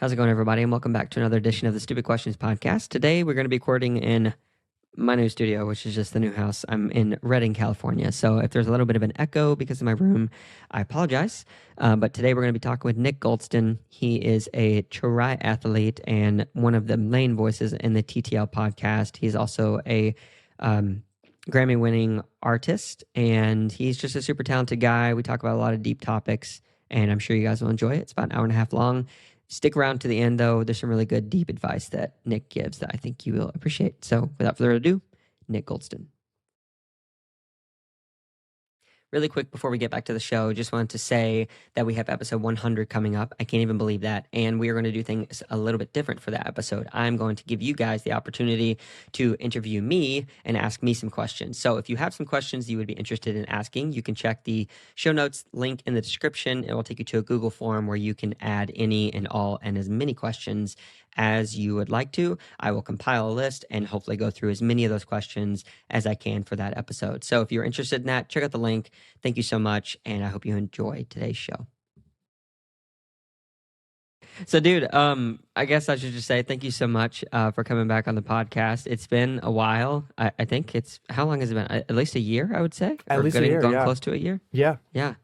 How's it going, everybody? And welcome back to another edition of the Stupid Questions podcast. Today, we're going to be recording in my new studio, which is just the new house. I'm in Redding, California. So if there's a little bit of an echo because of my room, I apologize. But today, we're going to be talking with Nick Goldston. He is a triathlete and one of the main voices in the TTL podcast. He's also a Grammy-winning artist, and he's just a super talented guy. We talk about a lot of deep topics, and I'm sure you guys will enjoy it. It's about an hour and a half long. Stick around to the end, though. There's some really good, deep advice that Nick gives that I think you will appreciate. So without further ado, Nick Goldston. Really quick before we get back to the show, just wanted to say that we have episode 100 coming up. I can't even believe that. And we are going to do things a little bit different for that episode. I'm going to give you guys the opportunity to interview me and ask me some questions. So if you have some questions you would be interested in asking, you can check the show notes link in the description. It will take you to a Google form where you can add any and all and as many questions as you would like to. I will compile a list and hopefully go through as many of those questions as I can for that episode. So if you're interested in that, check out the link. Thank you so much, and I hope you enjoy today's show. So, dude, I guess I should just say thank you so much for coming back on the podcast. It's been a while. I think how long has it been? At least a year, I would say? At least a year, going yeah. close to a year? Yeah. Yeah.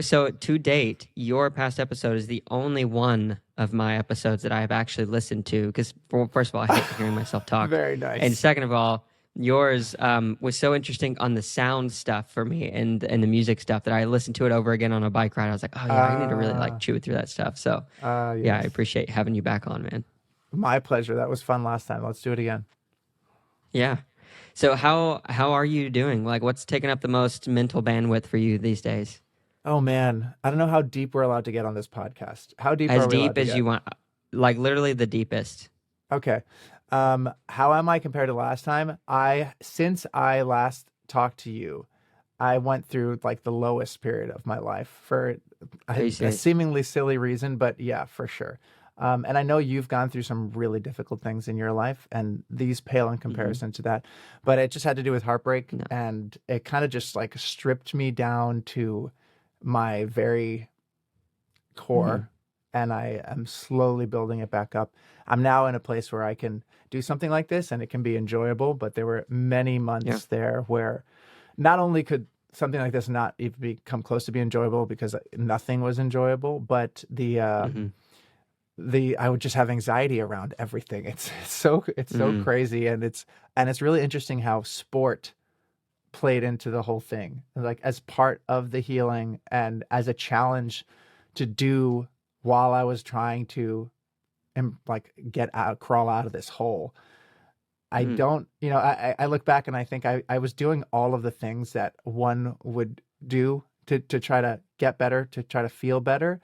So to date, your past episode is the only one of my episodes that I have actually listened to because, first of all, I hate hearing myself talk. Very nice. And second of all, yours was so interesting on the sound stuff for me and the music stuff that I listened to it over again on a bike ride. I was like, oh, yeah, I need to really chew through that stuff. So, yes. Yeah, I appreciate having you back on, man. My pleasure. That was fun last time. Let's do it again. Yeah. So how are you doing? Like, what's taking up the most mental bandwidth for you these days? Oh, man. I don't know how deep we're allowed to get on this podcast. How deep As are we allowed deep to as get? you want, like literally the deepest. Okay. How am I compared to last time? Since I last talked to you, I went through like the lowest period of my life for a seemingly silly reason, but yeah, for sure. And I know you've gone through some really difficult things in your life, and these pale in comparison to that. But it just had to do with heartbreak, and it kind of just like stripped me down to my very core, and I am slowly building it back up. I'm now in a place where I can do something like this, and it can be enjoyable. But there were many months there where not only could something like this not even become close to be enjoyable because nothing was enjoyable, but I would just have anxiety around everything. It's so crazy, and it's really interesting how sport played into the whole thing, like as part of the healing and as a challenge to do while I was trying to like crawl out of this hole. I don't, I look back and I think I was doing all of the things that one would do to try to get better, to try to feel better.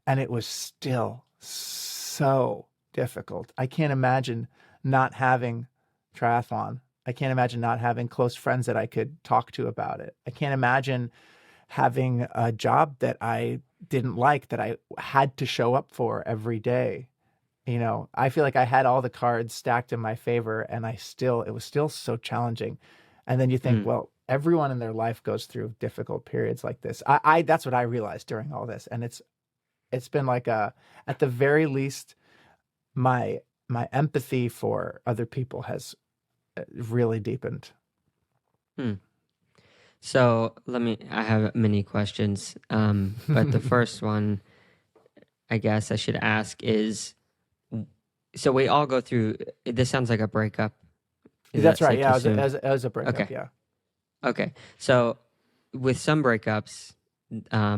And it was still so difficult. I can't imagine not having triathlon. I can't imagine not having close friends that I could talk to about it. I can't imagine having a job that I didn't like, that I had to show up for every day. I feel like I had all the cards stacked in my favor, and it was still so challenging. And then you think, well, everyone in their life goes through difficult periods like this. That's what I realized during all this. And it's been like at the very least, my empathy for other people has really deepened. So I have many questions, but the first one I guess I should ask is, so we all go through, this sounds like a breakup. That's right. Yeah, as a breakup. Okay. Yeah. Okay. So with some breakups, I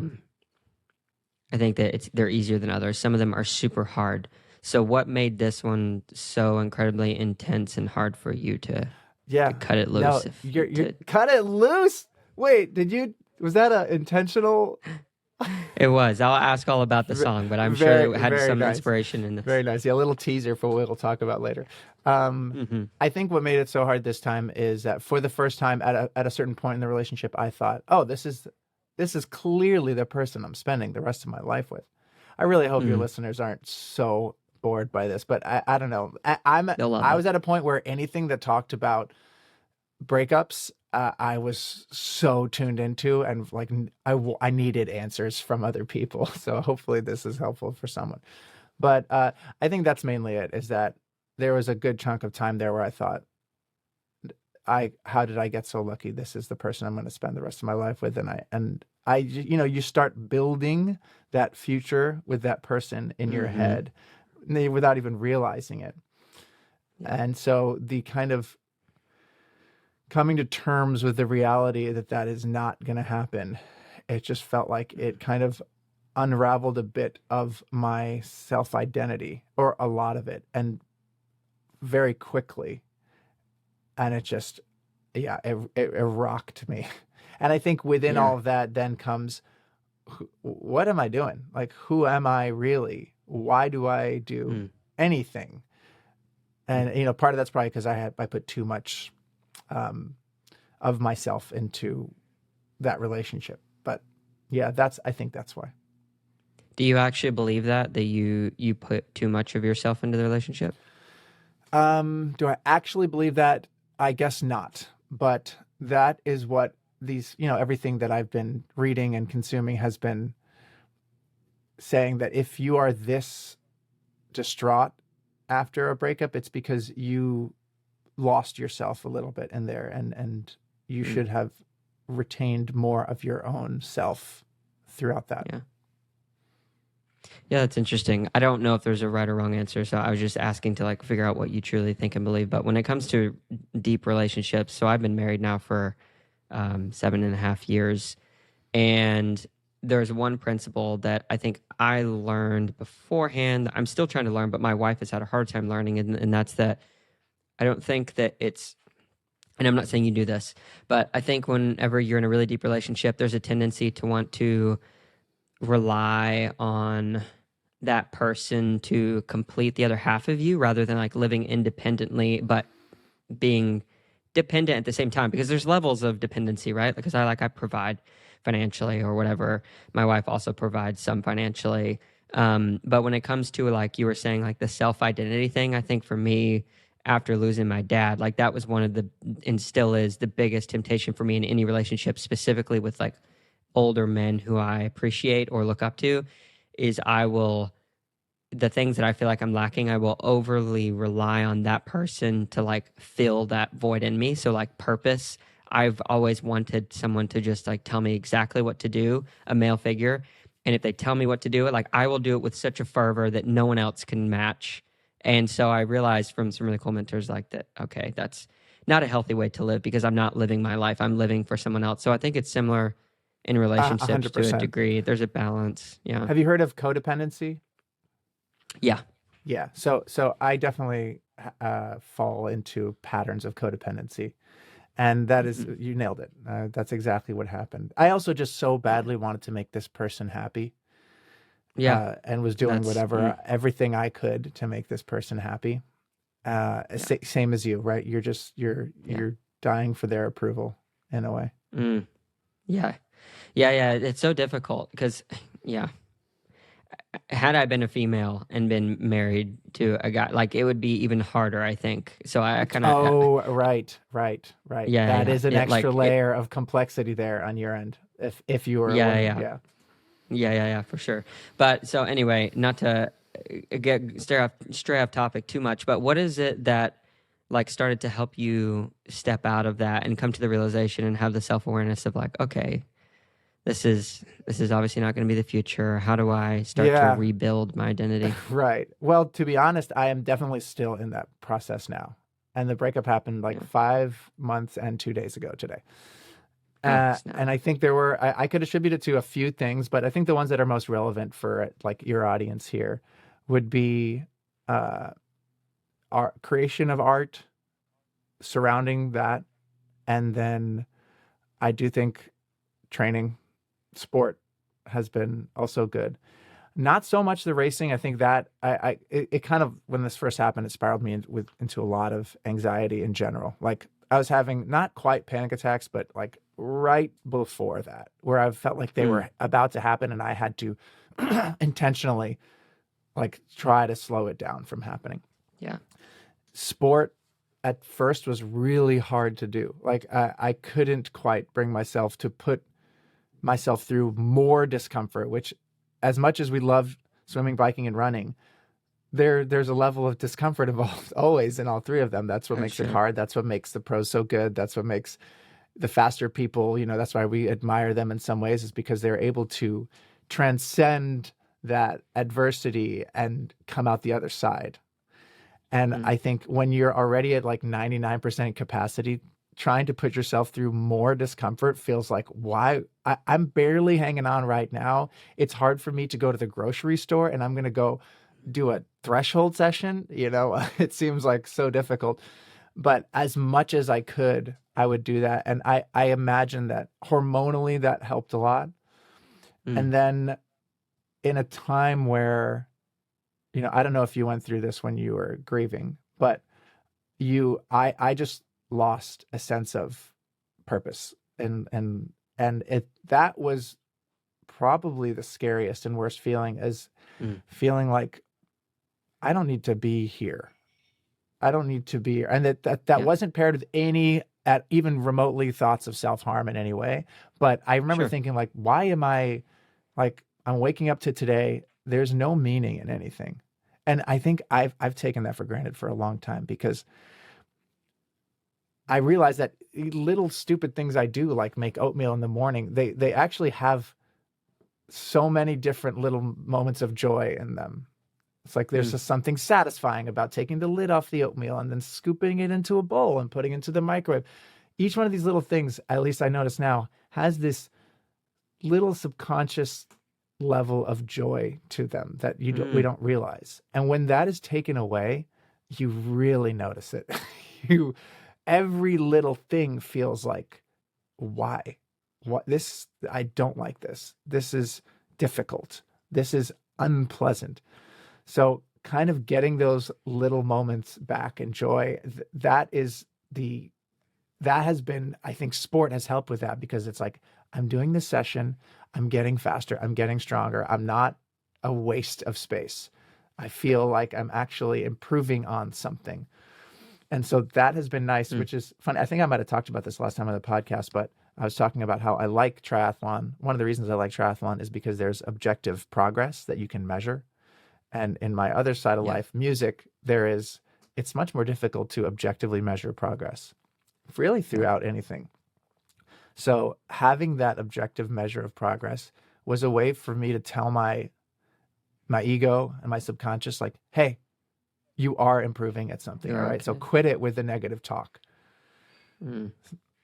think that they're easier than others. Some of them are super hard. So what made this one so incredibly intense and hard for you to cut it loose? No, cut it loose? Wait, was that an intentional? It was. I'll ask all about the song, but I'm sure it had some inspiration in this. Very nice. Yeah, a little teaser for what we'll talk about later. I think what made it so hard this time is that for the first time at a certain point in the relationship, I thought, oh, this is clearly the person I'm spending the rest of my life with. I really hope your listeners aren't so bored by this, but I don't know. I was at a point where anything that talked about breakups, I was so tuned into, and like I needed answers from other people. So hopefully this is helpful for someone. But I think that's mainly it, is that there was a good chunk of time there where I thought, how did I get so lucky? This is the person I'm going to spend the rest of my life with. You start building that future with that person in your head without even realizing it. Yeah. And so the kind of coming to terms with the reality that is not going to happen, it just felt like it kind of unraveled a bit of my self-identity, or a lot of it, and very quickly. And it just, it rocked me. And I think within all of that then comes, what am I doing? Like, who am I really? Why do I do anything? And, part of that's probably because I put too much of myself into that relationship. But yeah, I think that's why. Do you actually believe that you put too much of yourself into the relationship? Do I actually believe that? I guess not. But that is what these, everything that I've been reading and consuming has been saying, that if you are this distraught after a breakup, it's because you lost yourself a little bit in there, and you should have retained more of your own self throughout that. Yeah, that's interesting. I don't know if there's a right or wrong answer, so I was just asking to figure out what you truly think and believe. But when it comes to deep relationships, so I've been married now for 7.5 years, and there's one principle that I think I learned beforehand. I'm still trying to learn, but my wife has had a hard time learning, and that's that I don't think that it's, and I'm not saying you do this, but I think whenever you're in a really deep relationship, there's a tendency to want to rely on that person to complete the other half of you, rather than living independently but being dependent at the same time, because there's levels of dependency, right? Because I provide financially or whatever. My wife also provides some financially. But when it comes to you were saying the self-identity thing, I think for me, after losing my dad, that was one of the, and still is, the biggest temptation for me in any relationship, specifically with older men who I appreciate or look up to, is the things that I feel like I'm lacking, I will overly rely on that person to fill that void in me. So purpose, I've always wanted someone to just tell me exactly what to do, a male figure. And if they tell me what to do, I will do it with such a fervor that no one else can match. And so I realized from some really cool mentors that, okay, that's not a healthy way to live, because I'm not living my life. I'm living for someone else. So I think it's similar in relationships 100%. to a degree. There's a balance. Yeah. Have you heard of codependency? Yeah. Yeah. So I definitely fall into patterns of codependency. And that is, you nailed it. That's exactly what happened. I also just so badly wanted to make this person happy. Yeah. And was doing everything I could to make this person happy. Same as you, right? You're dying for their approval in a way. Yeah. It's so difficult because, had I been a female and been married to a guy, it would be even harder, I think. So I kind of... Oh, right. Yeah. That is an extra layer of complexity there on your end. If you were a woman. Yeah, for sure. But so anyway, not to stray off topic too much, but what is it that started to help you step out of that and come to the realization and have the self-awareness of okay, this is obviously not going to be the future. How do I start to rebuild my identity? Right. Well, to be honest, I am definitely still in that process now. And the breakup happened 5 months and 2 days ago today. And I think there were, I could attribute it to a few things, but I think the ones that are most relevant for your audience here would be our creation of art surrounding that. And then I do think training, sport has been also good. Not so much the racing. I think that it kind of, when this first happened, it spiraled me into a lot of anxiety in general. I was having not quite panic attacks, but right before that, where I felt like they were about to happen, and I had to intentionally try to slow it down from happening. Yeah. Sport at first was really hard to do. I couldn't quite bring myself to put myself through more discomfort, which, as much as we love swimming, biking, and running, there's a level of discomfort involved always in all three of them. That's what makes it Sure. hard. That's what makes the pros so good. That's what makes the faster people, that's why we admire them in some ways, is because they're able to transcend that adversity and come out the other side. And I think when you're already at like 99% capacity, trying to put yourself through more discomfort feels like, why? I'm barely hanging on right now. It's hard for me to go to the grocery store and I'm going to go do a threshold session. It seems like so difficult. But as much as I could, I would do that. And I imagine that hormonally that helped a lot. And then in a time where, I don't know if you went through this when you were grieving, but I just lost a sense of purpose. And that was probably the scariest and worst feeling, is feeling like I don't need to be here. I don't need to be here. And that wasn't paired with any even remotely thoughts of self-harm in any way. But I remember thinking like, why am I like, I'm waking up to today. There's no meaning in anything. And I think I've taken that for granted for a long time, because I realize that little stupid things I do, like make oatmeal in the morning, they actually have so many different little moments of joy in them. It's like there's just something satisfying about taking the lid off the oatmeal and then scooping it into a bowl and putting it into the microwave. Each one of these little things, at least I notice now, has this little subconscious level of joy to them that we don't realize. And when that is taken away, you really notice it. Every little thing feels like, why? What this? I don't like this. This is difficult. This is unpleasant. So kind of getting those little moments back and joy, that has been, I think sport has helped with that, because it's like, I'm doing this session, I'm getting faster, I'm getting stronger. I'm not a waste of space. I feel like I'm actually improving on something. And so that has been nice, which is fun. I think I might have talked about this last time on the podcast, but I was talking about how I like triathlon. One of the reasons I like triathlon is because there's objective progress that you can measure. And in my other side of life, music, it's much more difficult to objectively measure progress, really throughout anything. So having that objective measure of progress was a way for me to tell my ego and my subconscious, like, hey, you are improving at something, all right? Okay. So quit it with the negative talk.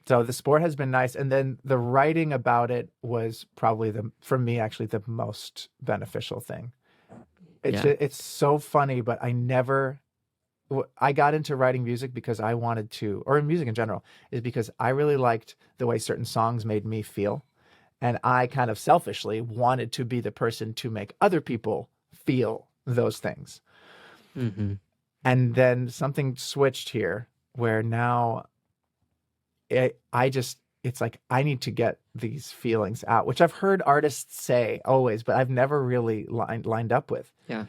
So the sport has been nice. And then the writing about it was probably for me, actually the most beneficial thing. It's so funny, but I got into writing music because I wanted to, or music in general, is because I really liked the way certain songs made me feel. And I kind of selfishly wanted to be the person to make other people feel those things. And then something switched here where now it's like, I need to get these feelings out, which I've heard artists say always, but I've never really lined up with. Yeah.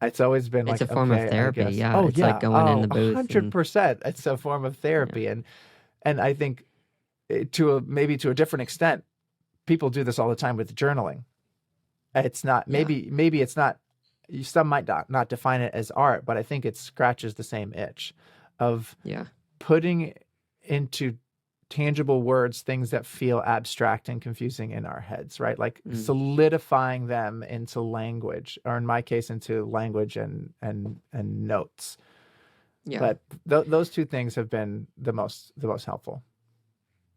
It's always been it's like a form of therapy. Yeah. Oh, it's like going in the booth. 100%. It's a form of therapy. And I think maybe to a different extent, people do this all the time with journaling. It's not, maybe it's not, some might not define it as art, but I think it scratches the same itch of putting into tangible words things that feel abstract and confusing in our heads, right? Like solidifying them into language, or in my case, into language and notes. Yeah. But those two things have been the most helpful.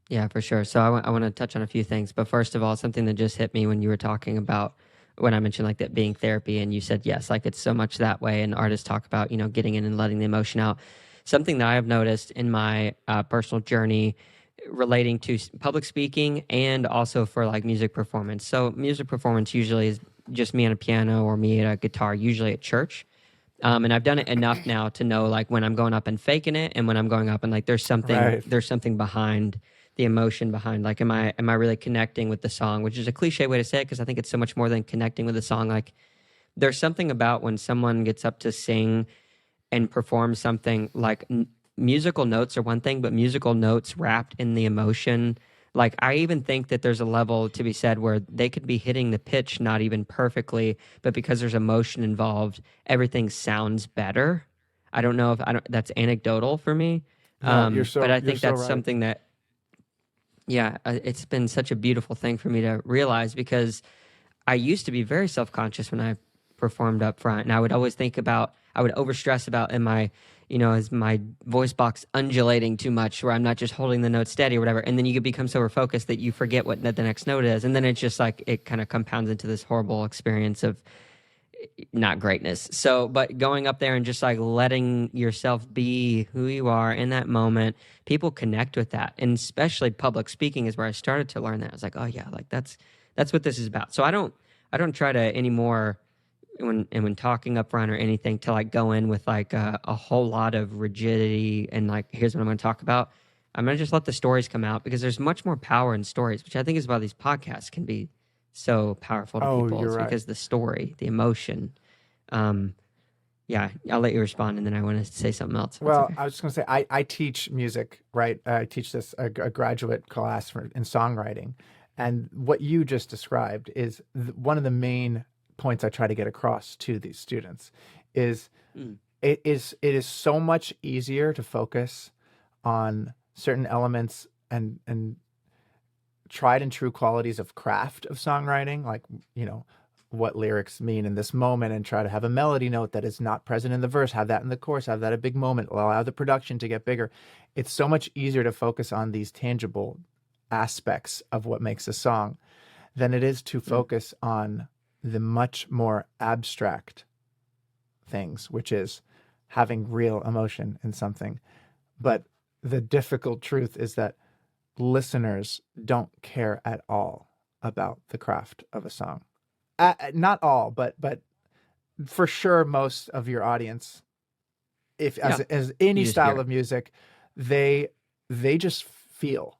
Yeah, for sure. So I want to touch on a few things, but first of all, something that just hit me when you were talking about, when I mentioned like that being therapy, and you said, yes, like it's so much that way. And artists talk about, getting in and letting the emotion out. Something that I have noticed in my personal journey relating to public speaking, and also for like music performance. So music performance usually is just me on a piano or me at a guitar, usually at church. And I've done it enough now to know like when I'm going up and faking it, and when I'm going up and like there's something behind the emotion behind, like am I really connecting with the song, which is a cliche way to say it, because I think it's so much more than connecting with the song. Like there's something about when someone gets up to sing and perform something, like musical notes are one thing, but musical notes wrapped in the emotion Like, I even think that there's a level to be said where they could be hitting the pitch not even perfectly, but because there's emotion involved, everything sounds better. I don't know if I don't that's anecdotal for me. No, But I you're think so that's right. something that, yeah, it's been such a beautiful thing for me to realize, because I used to be very self-conscious when I performed up front, and I would always think about, I would overstress about, am I, is my voice box undulating too much, where I'm not just holding the note steady or whatever. And then you could become so focused that you forget what the next note is. And then it's just like, it kind of compounds into this horrible experience of not greatness. So, but going up there and just like letting yourself be who you are in that moment, people connect with that. And especially public speaking is where I started to learn that. I was like, oh yeah, like that's what this is about. So I don't try to anymore when talking up front or anything to like go in with like a whole lot of rigidity and like, here's what I'm going to talk about. I'm going to just let the stories come out, because there's much more power in stories, which I think is why these podcasts can be so powerful to Oh, people. you're It's right. because the story, the emotion. Um, yeah, I'll let you respond, and then I want to say something else if it's Well, okay. I was just going to say, I teach music, right? I teach this a graduate class in songwriting. And what you just described is one of the main points I try to get across to these students is Mm, it is so much easier to focus on certain elements and tried and true qualities of craft of songwriting, like, you know, what lyrics mean in this moment, and try to have a melody note that is not present in the verse, have that in the chorus, have that a big moment, allow the production to get bigger. It's so much easier to focus on these tangible aspects of what makes a song than it is to mm, focus on the much more abstract things, which is having real emotion in something. But the difficult truth is that listeners don't care at all about the craft of a song. Not all, but for sure most of your audience, if yeah, as any you just style hear of it. music, they they just feel,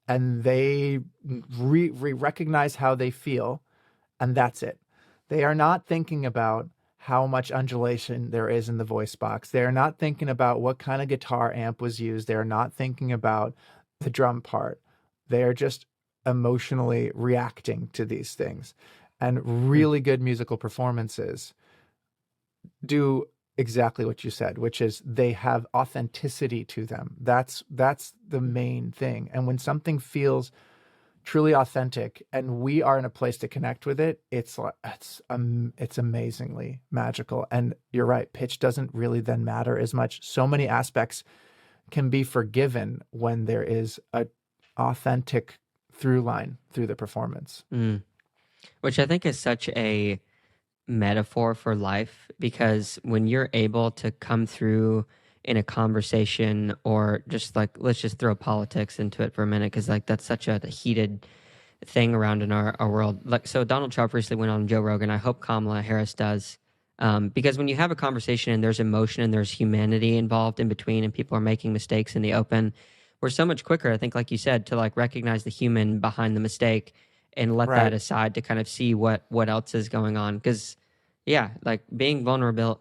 and they recognize how they feel, and that's it. They are not thinking about how much undulation there is in the voice box. They are not thinking about what kind of guitar amp was used. They are not thinking about the drum part. They are just emotionally reacting to these things. And Mm, really good musical performances do exactly what you said, which is they have authenticity to them. That's the mm, main thing. And when something feels truly authentic and we are in a place to connect with it, it's like it's amazingly magical. And you're right, pitch doesn't really then matter as much. So many aspects can be forgiven when there is a authentic through line through the performance. mm. Which I think is such a metaphor for life, because when you're able to come through in a conversation, or just like, let's just throw politics into it for a minute, because like that's such a heated thing around in our world. Like, so Donald Trump recently went on Joe Rogan. I hope Kamala Harris does. Because when you have a conversation and there's emotion and there's humanity involved in between, and people are making mistakes in the open, we're so much quicker, I think, like you said, to like recognize the human behind the mistake and let that Right. aside to kind of see what else is going on. Because yeah, like vulnerability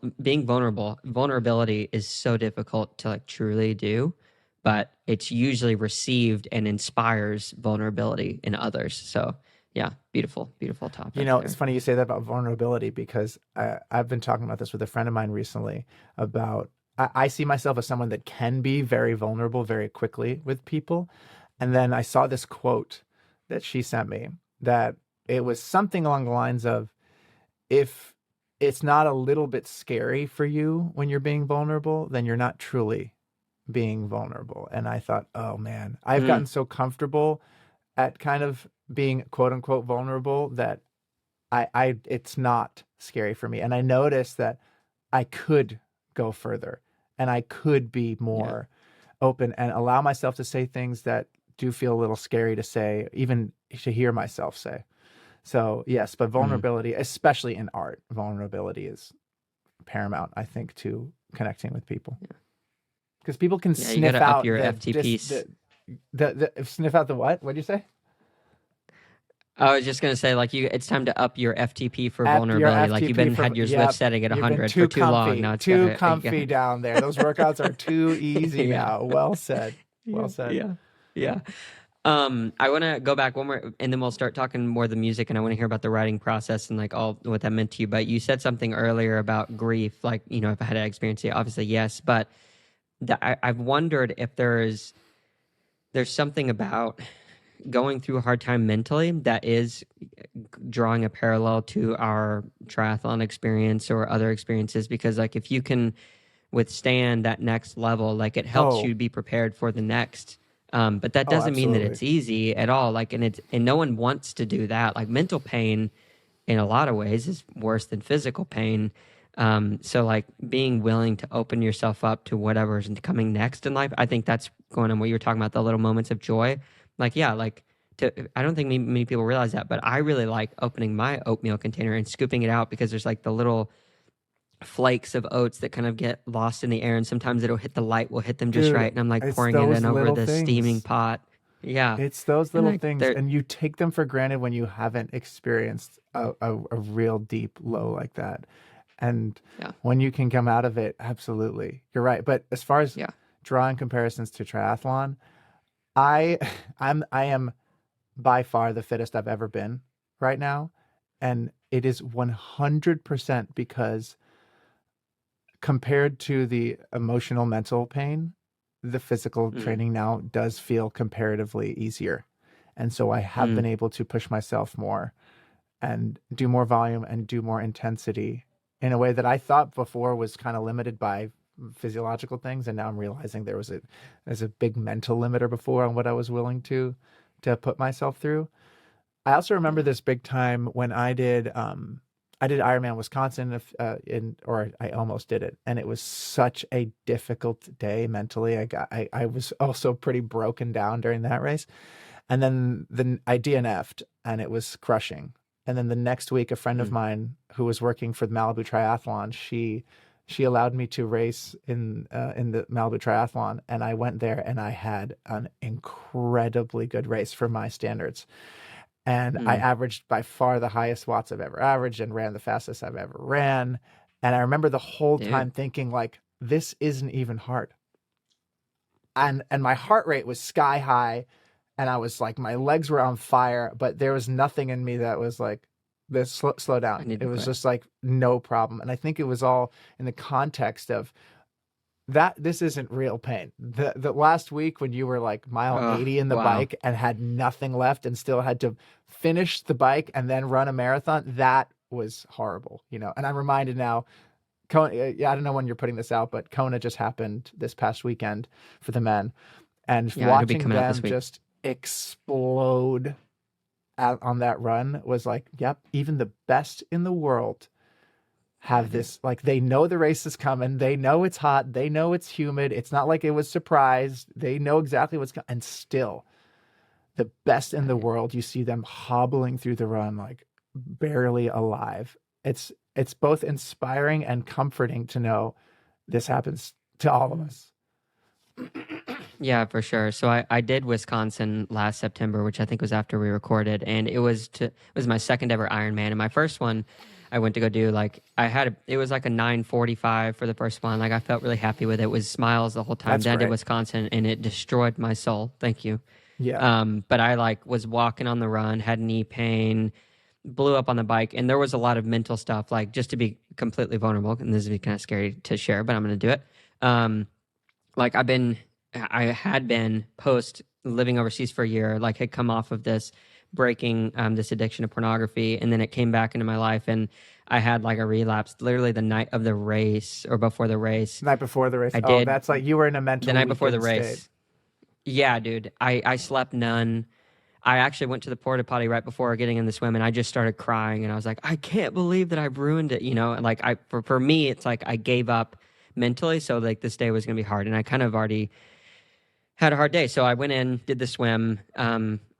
is so difficult to like truly do, but it's usually received and inspires vulnerability in others. So yeah, beautiful You topic know, it's there. funny you say that about vulnerability because I've been talking about this with a friend of mine recently about I see myself as someone that can be very vulnerable very quickly with people. And then I saw this quote that she sent me that it was something along the lines of, if it's not a little bit scary for you when you're being vulnerable, then you're not truly being vulnerable. And I thought, oh man, I've Mm, gotten so comfortable at kind of being quote unquote vulnerable that it's not scary for me. And I noticed that I could go further and I could be yeah. more open and allow myself to say things that do feel a little scary to say, even to hear myself say. So yes, but Mm, vulnerability, especially in art, vulnerability is paramount, I think, to connecting with people, yeah. because people can Yeah, you got sniff to up out your FTPs. the sniff out the what? What'd you say? I was just gonna say, like, it's time to up your FTP for App your vulnerability. Like, FTP had for, your Zwift yep. setting at You've been 100 for too long. Now it's too gotta, comfy down there. Those workouts are too easy yeah, now. Well said. Well yeah, said. yeah, yeah. I want to go back one more, and then we'll start talking more of the music, and I want to hear about the writing process and like all what that meant to you. But you said something earlier about grief, like if I had to experience it, obviously yes, but I've wondered if there's something about going through a hard time mentally that is drawing a parallel to our triathlon experience or other experiences, because like if you can withstand that next level, like it helps Oh, you be prepared for the next. But that oh, doesn't mean that absolutely. it's easy at all. Like, and no one wants to do that. Like mental pain in a lot of ways is worse than physical pain. So like being willing to open yourself up to whatever's coming next in life, I think that's going on what you were talking about, the little moments of joy. Like, yeah, like I don't think many people realize that, but I really like opening my oatmeal container and scooping it out because there's like the little flakes of oats that kind of get lost in the air, and sometimes it'll hit the light will hit them just Dude, right, and I'm like it's pouring it those in over little the steaming things. pot. Yeah. It's those And little like things, they're and you take them for granted when you haven't experienced a real deep low like that. And yeah, when you can come out of it, absolutely. You're right. But as far as yeah. drawing comparisons to triathlon, I I am by far the fittest I've ever been right now. And it is 100% because compared to the emotional mental pain, the physical Mm, training now does feel comparatively easier. And so I have been mm, able to push myself more and do more volume and do more intensity in a way that I thought before was kind of limited by physiological things. And now I'm realizing there's a big mental limiter before on what I was willing to put myself through. I also remember yeah. this big time when I did Ironman Wisconsin or I almost did it, and it was such a difficult day mentally. I was also pretty broken down during that race, and then I DNF'd, and it was crushing. And then the next week, a friend of Mm, mine who was working for the Malibu Triathlon, she allowed me to race in the Malibu Triathlon, and I went there and I had an incredibly good race for my standards. And I mm, averaged by far the highest watts I've ever averaged and ran the fastest I've ever ran. And I remember the whole dude. time thinking like, this isn't even hard. And my heart rate was sky high, and I was like, my legs were on fire, but there was nothing in me that was like, this slow I down. need It to was quit. just like no problem. And I think it was all in the context of that this isn't real pain. The last week when you were like mile Oh, 80 in the wow. bike and had nothing left and still had to finish the bike and then run a marathon, that was horrible, you know. And I'm reminded now, Kona, yeah, I don't know when you're putting this out, but Kona just happened this past weekend for the men, and Yeah, it'll be watching coming out this them week. just explode out on that run was like, yep, even the best in the world Yeah, have dude. this, like, they know the race is coming, they know it's hot, they know it's humid, it's not like it was surprised, they know exactly what's coming, and still the best in Yeah, the dude. world, you see them hobbling through the run like barely alive. It's both inspiring and comforting to know this happens to all of us. Yeah, for sure. So I did Wisconsin last September, which I think was after we recorded, and it was my second ever Ironman. And my first one, I went to go do like it was like a 9:45 for the first one. Like I felt really happy with it. It was smiles the whole time. That's Then I did great. Wisconsin, and it destroyed my soul. Thank you. Yeah. But I like was walking on the run, had knee pain, blew up on the bike, and there was a lot of mental stuff. Like just to be completely vulnerable, and this is kind of scary to share, but I'm gonna do it. Um, like I had been post living overseas for a year, like had come off of this breaking this addiction to pornography, and then it came back into my life, and I had like a relapse literally the night of the race or before the race. Night before the race. I Oh, did that's like you were in a the mental night before the weakened state. race. Yeah, dude. I slept none. I actually went to the porta potty right before getting in the swim, and I just started crying, and I was like, I can't believe that I've ruined it, And like for me, it's like I gave up mentally, so like this day was gonna be hard, and I kind of already had a hard day. So I went in, did the swim.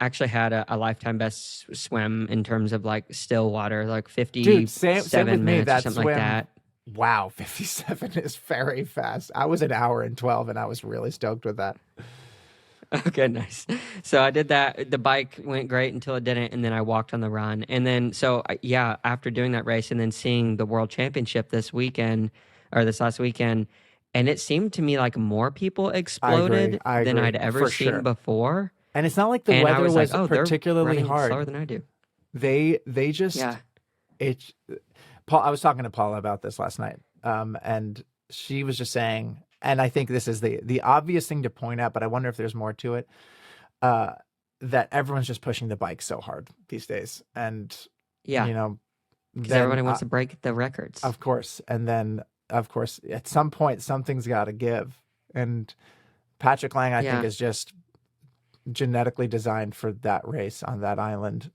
Actually had a lifetime best swim in terms of like still water, like Dude, same with 57 me. minutes or That something like swim, that. wow, 57 is very fast. I was an hour and 12 and I was really stoked with that. Okay, nice. So I did that. The bike went great until it didn't, and then I walked on the run. And then, yeah, after doing that race and then seeing the World Championship this weekend or this last weekend, and it seemed to me like more people I agree. exploded I than agree I'd ever for seen sure. before. And it's not like the And I weather was like, was oh, they're particularly running hard. slower than I do. They just Yeah. it. Paul, I was talking to Paula about this last night, and she was just saying, and I think this is the obvious thing to point out, but I wonder if there's more to it. That everyone's just pushing the bike so hard these days, and Yeah. Because then everybody wants to break the records. of course, and then of course, at some point, something's got to give, and Patrick Lang, I think, is just genetically designed for that race on that island.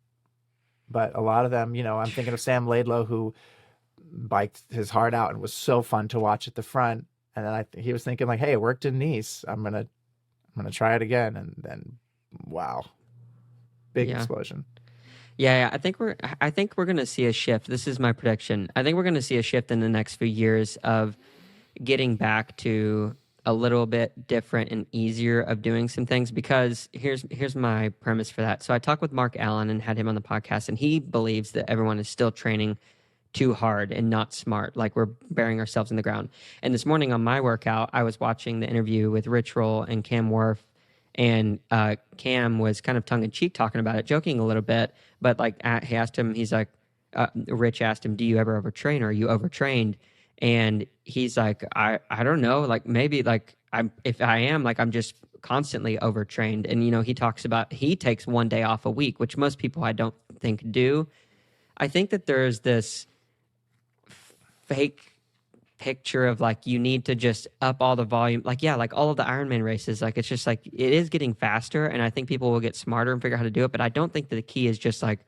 But a lot of them, I'm thinking of Sam Laidlow, who biked his heart out and was so fun to watch at the front. And then he was thinking like, hey, it worked in Nice. I'm gonna try it again. And then, wow, big explosion. Yeah, I think we're gonna see a shift. This is my prediction. I think we're gonna see a shift in the next few years of getting back to a little bit different and easier of doing some things, because here's my premise for that. So I talked with Mark Allen and had him on the podcast, and he believes that everyone is still training too hard and not smart, like we're burying ourselves in the ground. And this morning on my workout, I was watching the interview with Rich Roll and Cam Worth, and Cam was kind of tongue-in-cheek talking about it, joking a little bit, but like he asked him, he's like, Rich asked him, do you ever overtrain, or are you overtrained? And he's like, I don't know, like maybe like if I am, like I'm just constantly overtrained. And he talks about he takes one day off a week, which most people I don't think do. I think that there's this fake picture of like you need to just up all the volume, like like all of the Ironman races, like it's just like it is getting faster, and I think people will get smarter and figure out how to do it. But I don't think that the key is just like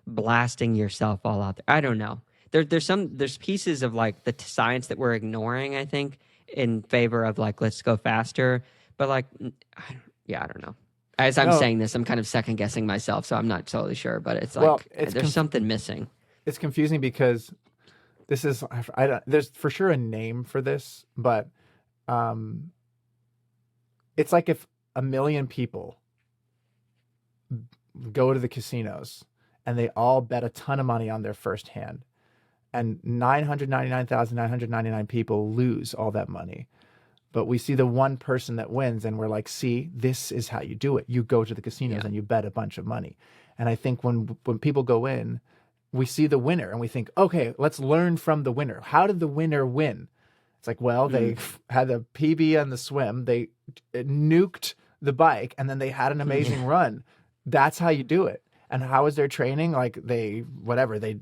blasting yourself all out there. I don't know. There's pieces of like the science that we're ignoring, I think, in favor of like let's go faster. But like, I don't know. As I'm saying this, I'm kind of second guessing myself, so I'm not totally sure. But it's like there's something missing. It's confusing because this is there's for sure a name for this, but it's like if 1 million people go to the casinos and they all bet a ton of money on their first hand, and 999,999 people lose all that money. But we see the one person that wins, and we're like, see, this is how you do it. You go to the casinos and you bet a bunch of money. And I think when people go in, we see the winner and we think, okay, let's learn from the winner. How did the winner win? It's like, well, they had a PB on the swim. They nuked the bike, and then they had an amazing run. That's how you do it. And how is their training? Like they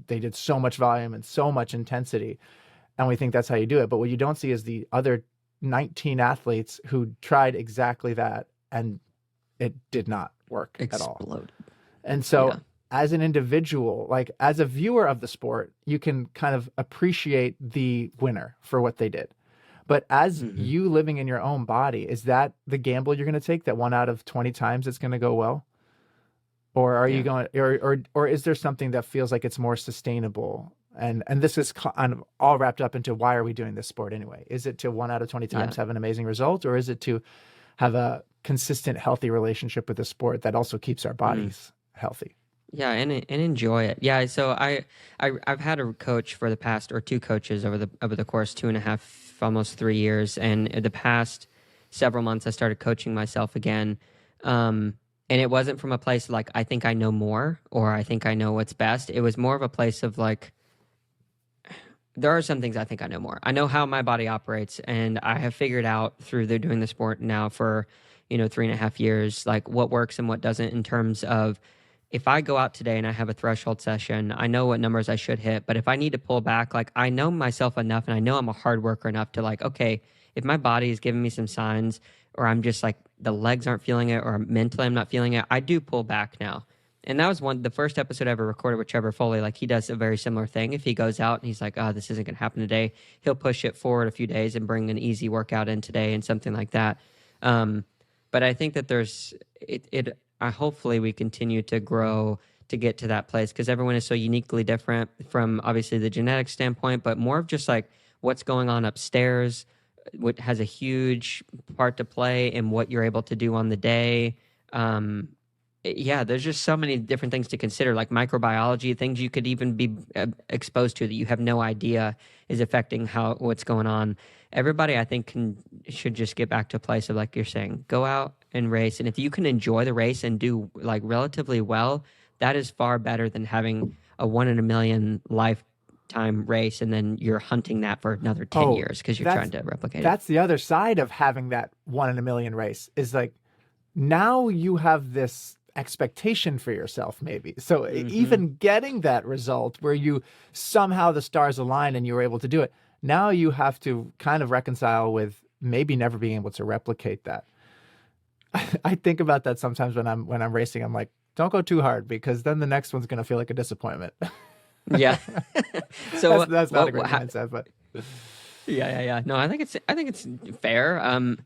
did so much volume and so much intensity. And we think that's how you do it. But what you don't see is the other 19 athletes who tried exactly that, and it did not work at all. And so as an individual, like as a viewer of the sport, you can kind of appreciate the winner for what they did. But as you living in your own body, is that the gamble you're going to take, that 1 out of 20 times it's going to go well? Or are you going, or is there something that feels like it's more sustainable? And this is kind of all wrapped up into, why are we doing this sport anyway? Is it to 1 out of 20 times have an amazing result, or is it to have a consistent, healthy relationship with the sport that also keeps our bodies healthy? Yeah, and enjoy it. Yeah, so I've had a coach for the past, or two coaches over the course 2.5, almost 3 years, and in the past several months I started coaching myself again. And it wasn't from a place of like, I think I know more, or I think I know what's best. It was more of a place of like, there are some things I think I know more. I know how my body operates, and I have figured out through doing the sport now for 3.5 years, like what works and what doesn't, in terms of, if I go out today and I have a threshold session, I know what numbers I should hit. But if I need to pull back, like I know myself enough, and I know I'm a hard worker enough to like, okay, if my body is giving me some signs, or I'm just like the legs aren't feeling it, or mentally I'm not feeling it, I do pull back now. And that was the first episode I ever recorded with Trevor Foley. Like he does a very similar thing. If he goes out and he's like, oh, this isn't going to happen today, he'll push it forward a few days and bring an easy workout in today and something like that. But I think that there's hopefully we continue to grow to get to that place, because everyone is so uniquely different from obviously the genetic standpoint, but more of just like what's going on upstairs, what has a huge part to play in what you're able to do on the day. There's just so many different things to consider, like microbiology, things you could even be exposed to that you have no idea is affecting what's going on. Everybody, I think, should just get back to a place of, like you're saying, go out and race. And if you can enjoy the race and do like relatively well, that is far better than having a 1 in a million lifetime race and then you're hunting that for another 10 Oh, years because you're trying to replicate it. That's the other side of having that 1 in a million race is like, now you have this expectation for yourself, maybe. So even getting that result where you somehow the stars align and you were able to do it, now you have to kind of reconcile with maybe never being able to replicate that. I think about that sometimes when I'm racing. I'm like, don't go too hard because then the next one's going to feel like a disappointment. Yeah. So that's not a great mindset, but yeah. No, I think it's fair.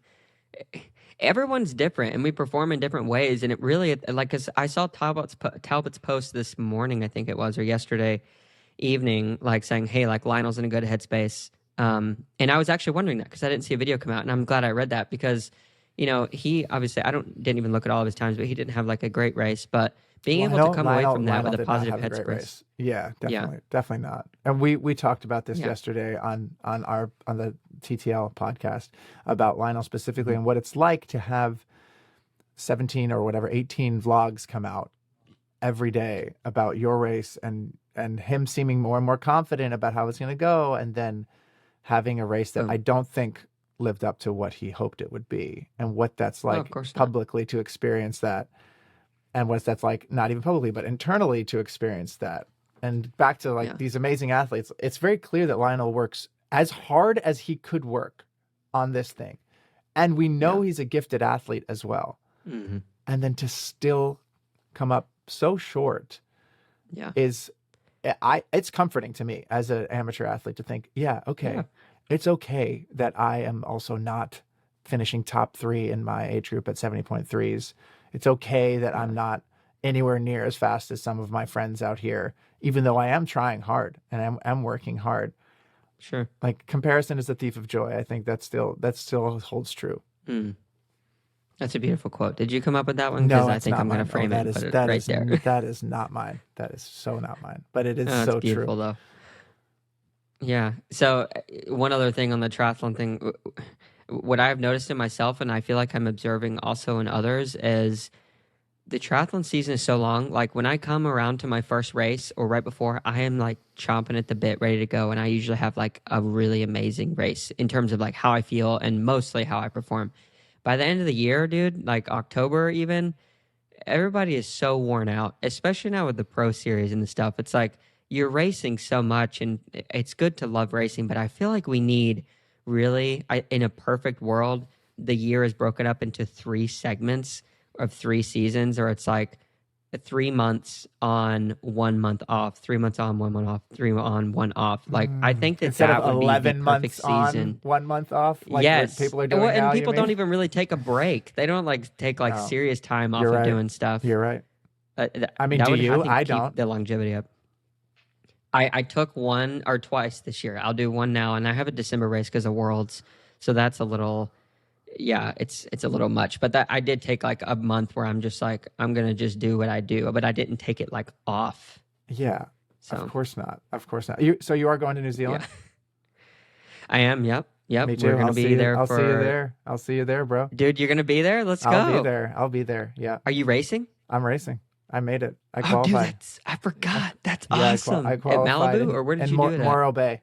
Everyone's different and we perform in different ways. And it really, like, 'cause I saw Talbot's post this morning, I think it was, or yesterday evening, like saying, hey, like Lionel's in a good headspace. And I was actually wondering that because I didn't see a video come out, and I'm glad I read that because, you know, he obviously, didn't even look at all of his times, but he didn't have like a great race, but being able to come away from that with a positive headspace. Yeah, definitely not. And we talked about this yesterday on the TTL podcast about Lionel specifically and what it's like to have 17 or whatever 18 vlogs come out every day about your race and him seeming more and more confident about how it's going to go, and then having a race that I don't think lived up to what he hoped it would be, and what that's like publicly to experience that, and what that's like not even publicly but internally to experience that. And back to like these amazing athletes, it's very clear that Lionel works as hard as he could work on this thing, and we know he's a gifted athlete as well. And then to still come up so short is it's comforting to me as an amateur athlete to think, it's okay that I am also not finishing top 3 in my age group at 70.3s. It's okay that I'm not anywhere near as fast as some of my friends out here, even though I am trying hard and I'm working hard. Sure. Like, comparison is the thief of joy. I think that still holds true. That's a beautiful quote. Did you come up with that one? No, Because I think I'm going to frame it right there. That is not mine. That is so not mine. But it is so it's beautiful, true. Though. Yeah. So one other thing on the triathlon thing, what I've noticed in myself, and I feel like I'm observing also in others, is the triathlon season is so long. Like when I come around to my first race or right before, I am like chomping at the bit, ready to go. And I usually have like a really amazing race in terms of like how I feel and mostly how I perform. By the end of the year, dude, like October even, everybody is so worn out, especially now with the pro series and the stuff. It's like you're racing so much, and it's good to love racing, but I feel like we need really, in a perfect world, the year is broken up into 3 segments of 3 seasons, or it's like 3 months on, 1 month off, 3 months on, 1 month off, 3 on, 1 off. Like I think that would be the perfect season. 1 month off. Like yes, people are doing and now, people don't even really take a break. They don't like take like serious time off of doing stuff. You're right. I mean, do you? I don't. Keep the longevity up. I took 1 or twice this year. I'll do 1 now, and I have a December race because of Worlds, so that's a little. Yeah, it's a little much, but that I did take like a month where I'm just like, I'm going to just do what I do, but I didn't take it like off. Yeah, so. Of course not. So you are going to New Zealand? Yeah. I am. Yep. Me too. We're going to be there. I'll see you there. I'll see you there, bro. Dude, you're going to be there? Let's go. I'll be there. Yeah. Are you racing? I'm racing. I made it. I qualified. Dude, I forgot. That's awesome. I qualified at Malibu, or where did you do it at? Morro Bay.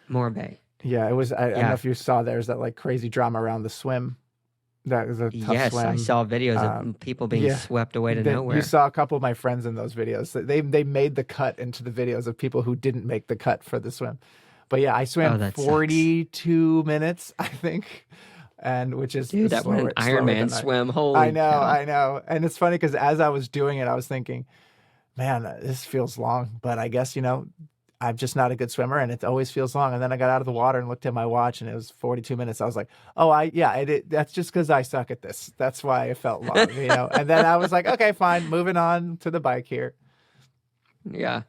Morro Bay. Yeah, it was. I don't know if you saw. There's that like crazy drama around the swim. That was a tough swim. I saw videos of people being swept away to nowhere. You saw a couple of my friends in those videos. They made the cut into the videos of people who didn't make the cut for the swim. But yeah, I swam 42 minutes, I think, and which is dude, that was an Ironman swim. Holy cow. I know. And it's funny because as I was doing it, I was thinking, man, this feels long. But I guess I'm just not a good swimmer, and it always feels long. And then I got out of the water and looked at my watch, and it was 42 minutes. I was like, that's just because I suck at this. That's why it felt long, And then I was like, okay, fine, moving on to the bike here. Yeah.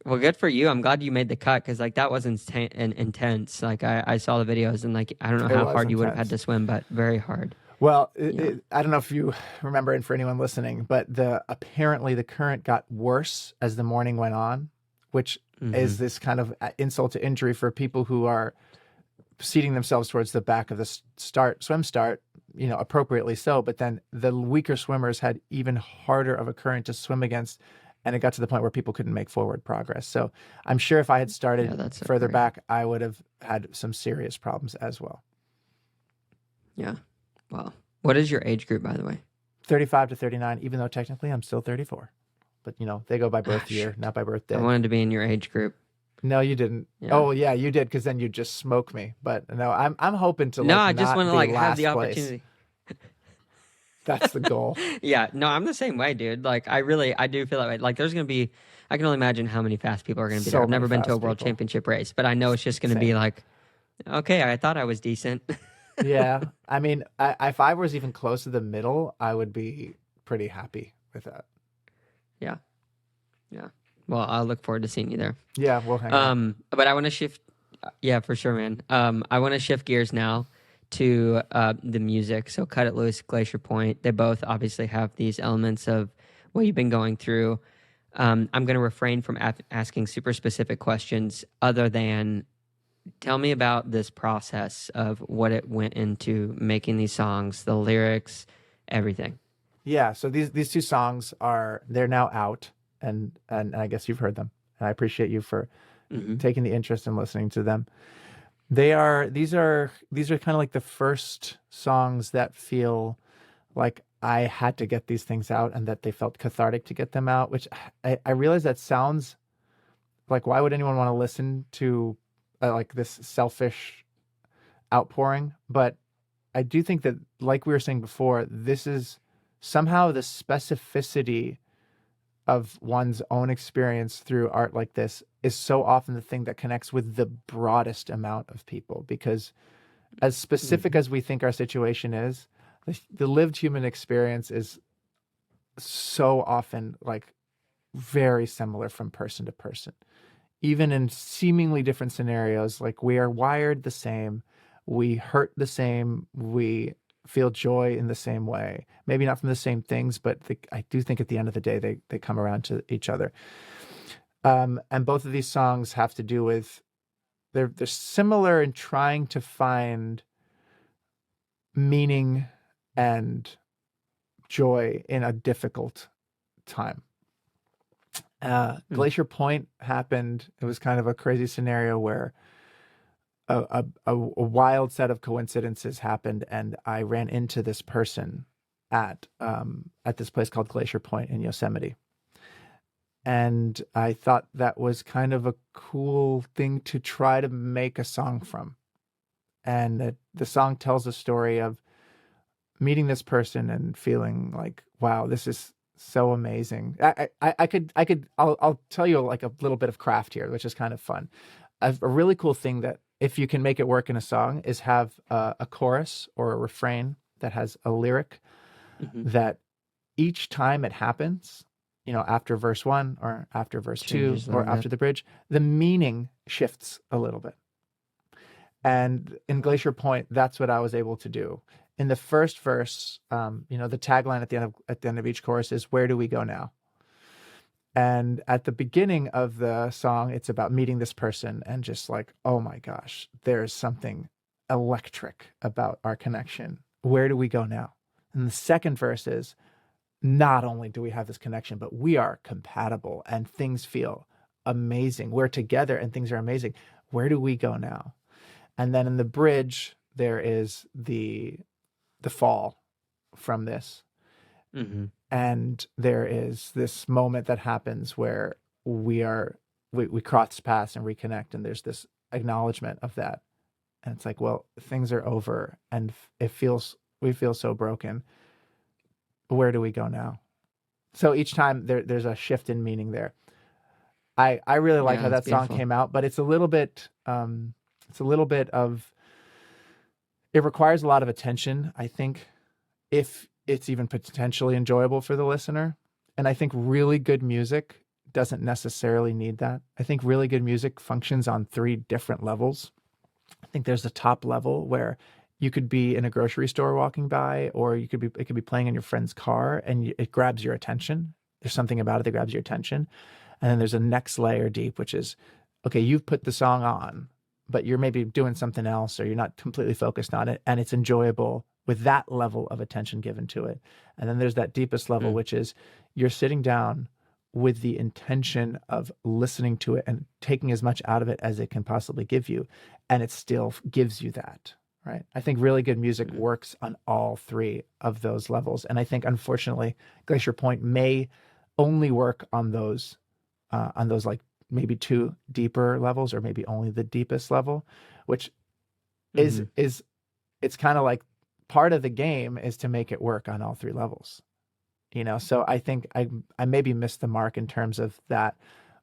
Well, good for you. I'm glad you made the cut because like that was intense. Like I saw the videos, and like I don't know how hard you would have had to swim, but very hard. Well, I don't know if you remember, and for anyone listening, but apparently the current got worse as the morning went on, which is this kind of insult to injury for people who are seating themselves towards the back of the swim start, appropriately so. But then the weaker swimmers had even harder of a current to swim against, and it got to the point where people couldn't make forward progress. So I'm sure if I had started that's so further great. back, I would have had some serious problems as well. Yeah. Wow. What is your age group, by the way? 35 to 39, even though technically I'm still 34. But, they go by birth year, not by birthday. I wanted to be in your age group. No, you didn't. Yeah. Oh, yeah, you did, because then you just smoke me. But no, I'm hoping to I just want to have the place. opportunity. That's the goal. Yeah, no, I'm the same way, dude. Like, I do feel that way. Like, there's gonna be, I can only imagine how many fast people are gonna be there. I've never been to a world championship race, but I know it's just gonna be like, okay, I thought I was decent. Yeah, I mean, if I was even close to the middle, I would be pretty happy with that. Yeah. Well, I'll look forward to seeing you there. Yeah, we'll hang out. But I want to shift. Yeah, for sure, man. I want to shift gears now to the music. So, Cut It Loose, Glacier Point. They both obviously have these elements of what you've been going through. I'm going to refrain from asking super specific questions, other than tell me about this process of what it went into making these songs, the lyrics, everything. Yeah. So these two songs they're now out. And I guess you've heard them, and I appreciate you for taking the interest in listening to them. These are kind of like the first songs that feel like I had to get these things out, and that they felt cathartic to get them out, which I realize that sounds like, why would anyone want to listen to like this selfish outpouring? But I do think that, like we were saying before, this is somehow the specificity of one's own experience through art like this is so often the thing that connects with the broadest amount of people, because as specific as we think our situation is, the lived human experience is so often like very similar from person to person. Even in seemingly different scenarios, like, we are wired the same, we hurt the same, we feel joy in the same way. Maybe not from the same things, but I do think at the end of the day, they come around to each other. And both of these songs have to do with, they're similar in trying to find meaning and joy in a difficult time. Glacier Point happened. It was kind of a crazy scenario where a wild set of coincidences happened, and I ran into this person at this place called Glacier Point in Yosemite. And I thought that was kind of a cool thing to try to make a song from. And the song tells a story of meeting this person and feeling like, wow, this is so amazing. I'll tell you like a little bit of craft here, which is kind of fun. A really cool thing that, if you can make it work in a song, is have a chorus or a refrain that has a lyric that each time it happens, after verse 1 or after verse 2 or after the bridge, the meaning shifts a little bit. And in Glacier Point, that's what I was able to do. In the first verse, the tagline at the end of each chorus is, "Where do we go now?" And at the beginning of the song, it's about meeting this person and just like, oh my gosh, there's something electric about our connection. Where do we go now? And the second verse is, not only do we have this connection, but we are compatible and things feel amazing. We're together and things are amazing. Where do we go now? And then in the bridge, there is the fall from this. And there is this moment that happens where we cross paths and reconnect, and there's this acknowledgement of that. And it's like, well, things are over, and we feel so broken. Where do we go now? So each time there's a shift in meaning there. I really like how that song came out, but it's a little bit of, it requires a lot of attention, I think, if it's even potentially enjoyable for the listener. And I think really good music doesn't necessarily need that. I think really good music functions on 3 different levels. I think there's the top level where you could be in a grocery store walking by, or it could be playing in your friend's car, and it grabs your attention. There's something about it that grabs your attention. And then there's a next layer deep, which is, okay, you've put the song on, but you're maybe doing something else, or you're not completely focused on it, and it's enjoyable with that level of attention given to it. And then there's that deepest level, which is you're sitting down with the intention of listening to it and taking as much out of it as it can possibly give you. And it still gives you that, right? I think really good music works on all three of those levels. And I think, unfortunately, Glacier Point may only work on those like maybe two deeper levels, or maybe only the deepest level, which is it's kind of like part of the game is to make it work on all three levels. So I think I maybe missed the mark in terms of that.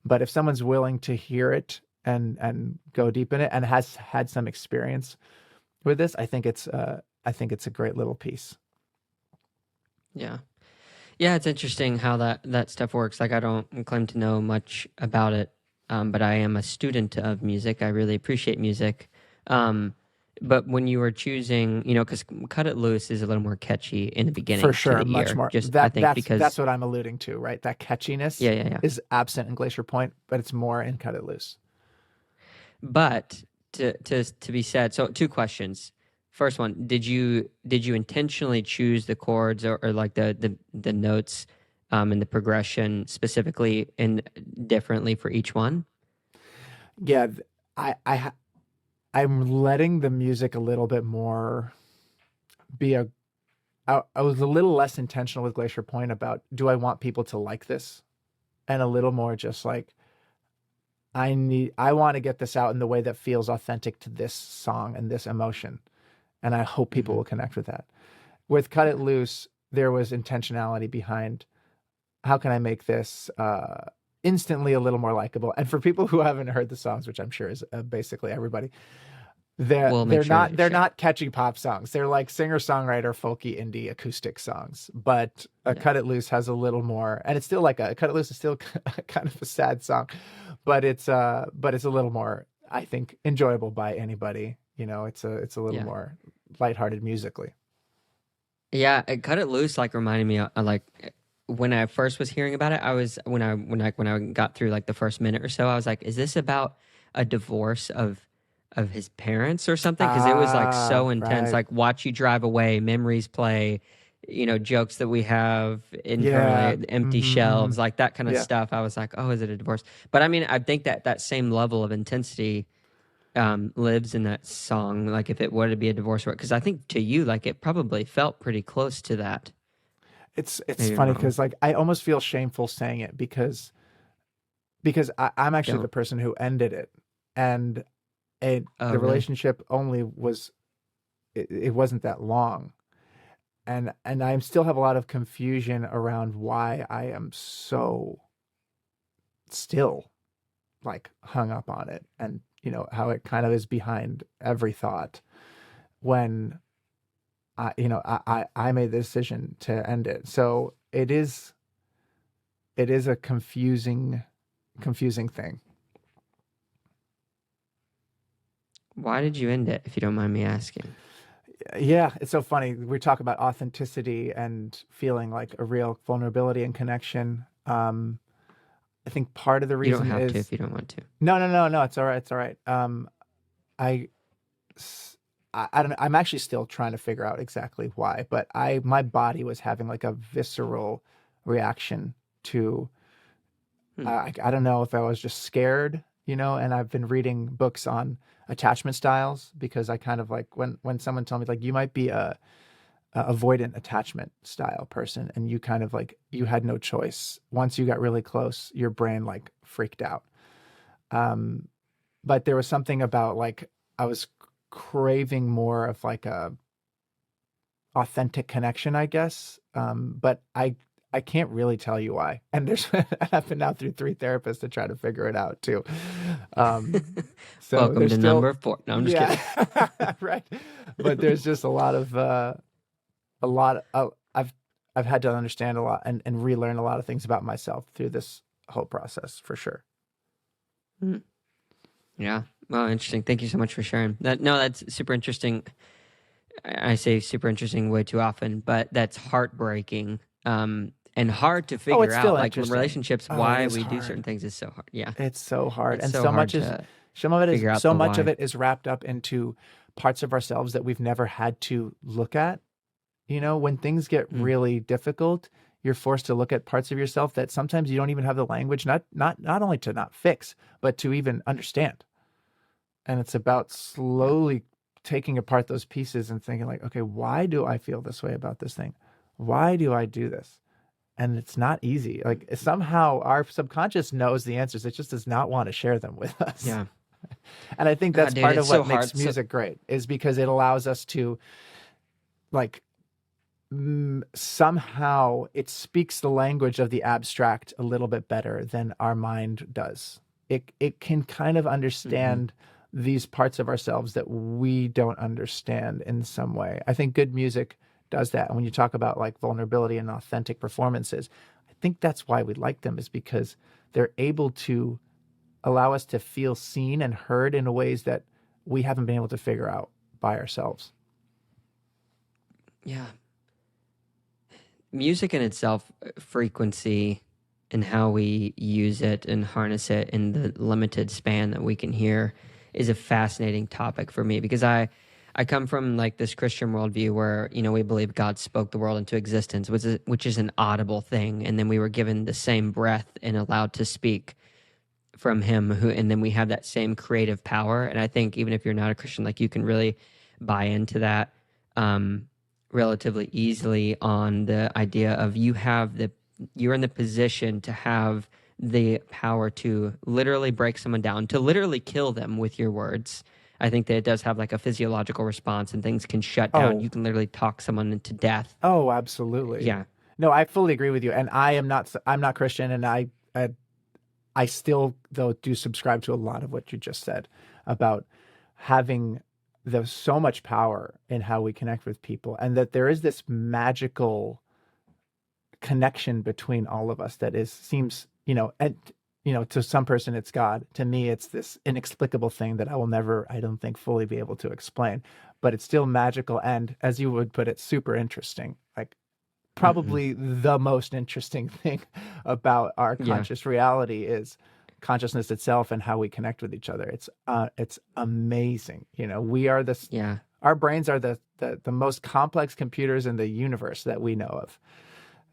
But if someone's willing to hear it and go deep in it and has had some experience with this, I think it's a great little piece. Yeah. Yeah, it's interesting how that stuff works. Like, I don't claim to know much about it, but I am a student of music. I really appreciate music. But when you were choosing, because Cut It Loose is a little more catchy in the beginning. For sure, to the much ear. more. I think because that's what I'm alluding to, right? That catchiness is absent in Glacier Point, but it's more in Cut It Loose. But to be said, so two questions. First one, did you intentionally choose the chords or like the notes and the progression specifically and differently for each one? Yeah, I'm letting the music a little bit more be I was a little less intentional with Glacier Point about, do I want people to like this? And a little more just like, I want to get this out in the way that feels authentic to this song and this emotion. And I hope people will connect with that. With Cut It Loose, there was intentionality behind, how can I make this instantly a little more likable? And for people who haven't heard the songs, which I'm sure is basically everybody, they're not catchy pop songs. They're like singer-songwriter, folky, indie, acoustic songs. But Cut It Loose has a little more, and it's still like Cut It Loose is still kind of a sad song, but it's a little more, I think, enjoyable by anybody. It's a little more lighthearted musically. Yeah, Cut It Loose like reminded me of, like, when I first was hearing about it, I was when I got through like the first minute or so, I was like, is this about a divorce of his parents or something? Because it was like so intense. Right. Like, watch you drive away, memories play, jokes that we have internally, empty shelves, like that kind of stuff. I was like, oh, is it a divorce? But I mean, I think that same level of intensity lives in that song. Like, if it were to be a divorce, because I think to you, like, it probably felt pretty close to that. It's funny because like I almost feel shameful saying it because I'm actually the person who ended it, and the relationship only was it wasn't that long, and I still have a lot of confusion around why I am so still like hung up on it, and how it kind of is behind every thought when I made the decision to end it. So it is a confusing thing. Why did you end it, if you don't mind me asking? Yeah, it's so funny. We talk about authenticity and feeling like a real vulnerability and connection. I think part of the reason you don't have is to if you don't want to. No. It's all right. It's all right. I don't know. I'm actually still trying to figure out exactly why, but my body was having like a visceral reaction to, I don't know if I was just scared, and I've been reading books on attachment styles because I kind of like when someone told me like, you might be a avoidant attachment style person, and you kind of like, you had no choice. Once you got really close, your brain like freaked out. But there was something about like, I was craving more of like a authentic connection, I guess. But I can't really tell you why. And I've been now through 3 therapists to try to figure it out too. So welcome to number 4. No, I'm just kidding. Right. But there's just I've had to understand a lot and relearn a lot of things about myself through this whole process, for sure. Yeah. Well, interesting. Thank you so much for sharing that. No, that's super interesting. I say super interesting way too often, but that's heartbreaking and hard to figure out. Like, in relationships, why we do certain things is so hard. Yeah, it's so hard, and so much of it is wrapped up into parts of ourselves that we've never had to look at You know, when things get really difficult, you're forced to look at parts of yourself that sometimes you don't even have the language, not only to not fix, but to even understand. And it's about slowly taking apart those pieces and thinking like, okay, why do I feel this way about this thing? Why do I do this? And it's not easy. Like somehow our subconscious knows the answers. It just does not want to share them with us. Yeah. And I think that's Dude, part it's of what so makes hard. music great, is because it allows us to like somehow it speaks the language of the abstract a little bit better than our mind does. It can kind of understand these parts of ourselves that we don't understand in some way. I think good music does that. And when you talk about like vulnerability and authentic performances, I think that's why we like them, is because they're able to allow us to feel seen and heard in ways that we haven't been able to figure out by ourselves. Yeah. Music in itself, frequency and how we use it and harness it in the limited span that we can hear is a fascinating topic for me, because I come from like this Christian worldview where, you know, we believe God spoke the world into existence, which is an audible thing. And then we were given the same breath and allowed to speak from him, and then we have that same creative power. And I think even if you're not a Christian, like you can really buy into that relatively easily, on the idea of you're in the position to have the power to literally break someone down, to literally kill them with your words. I think that it does have like a physiological response, and things can shut down. Oh, You can literally talk someone into death. oh, absolutely. Yeah. No, I fully agree with you. And I'm not Christian, and I still though do subscribe to a lot of what you just said about having there's so much power in how we connect with people, and that there is this magical connection between all of us that seems, you know, and you know, to some person it's God. To me, it's this inexplicable thing that I will never, I don't think, fully be able to explain. But it's still magical, and as you would put it, super interesting. Like probably the most interesting thing about our Yeah. conscious reality is consciousness itself and how we connect with each other. It's amazing. You know, we are this. Yeah. Our brains are the most complex computers in the universe that we know of.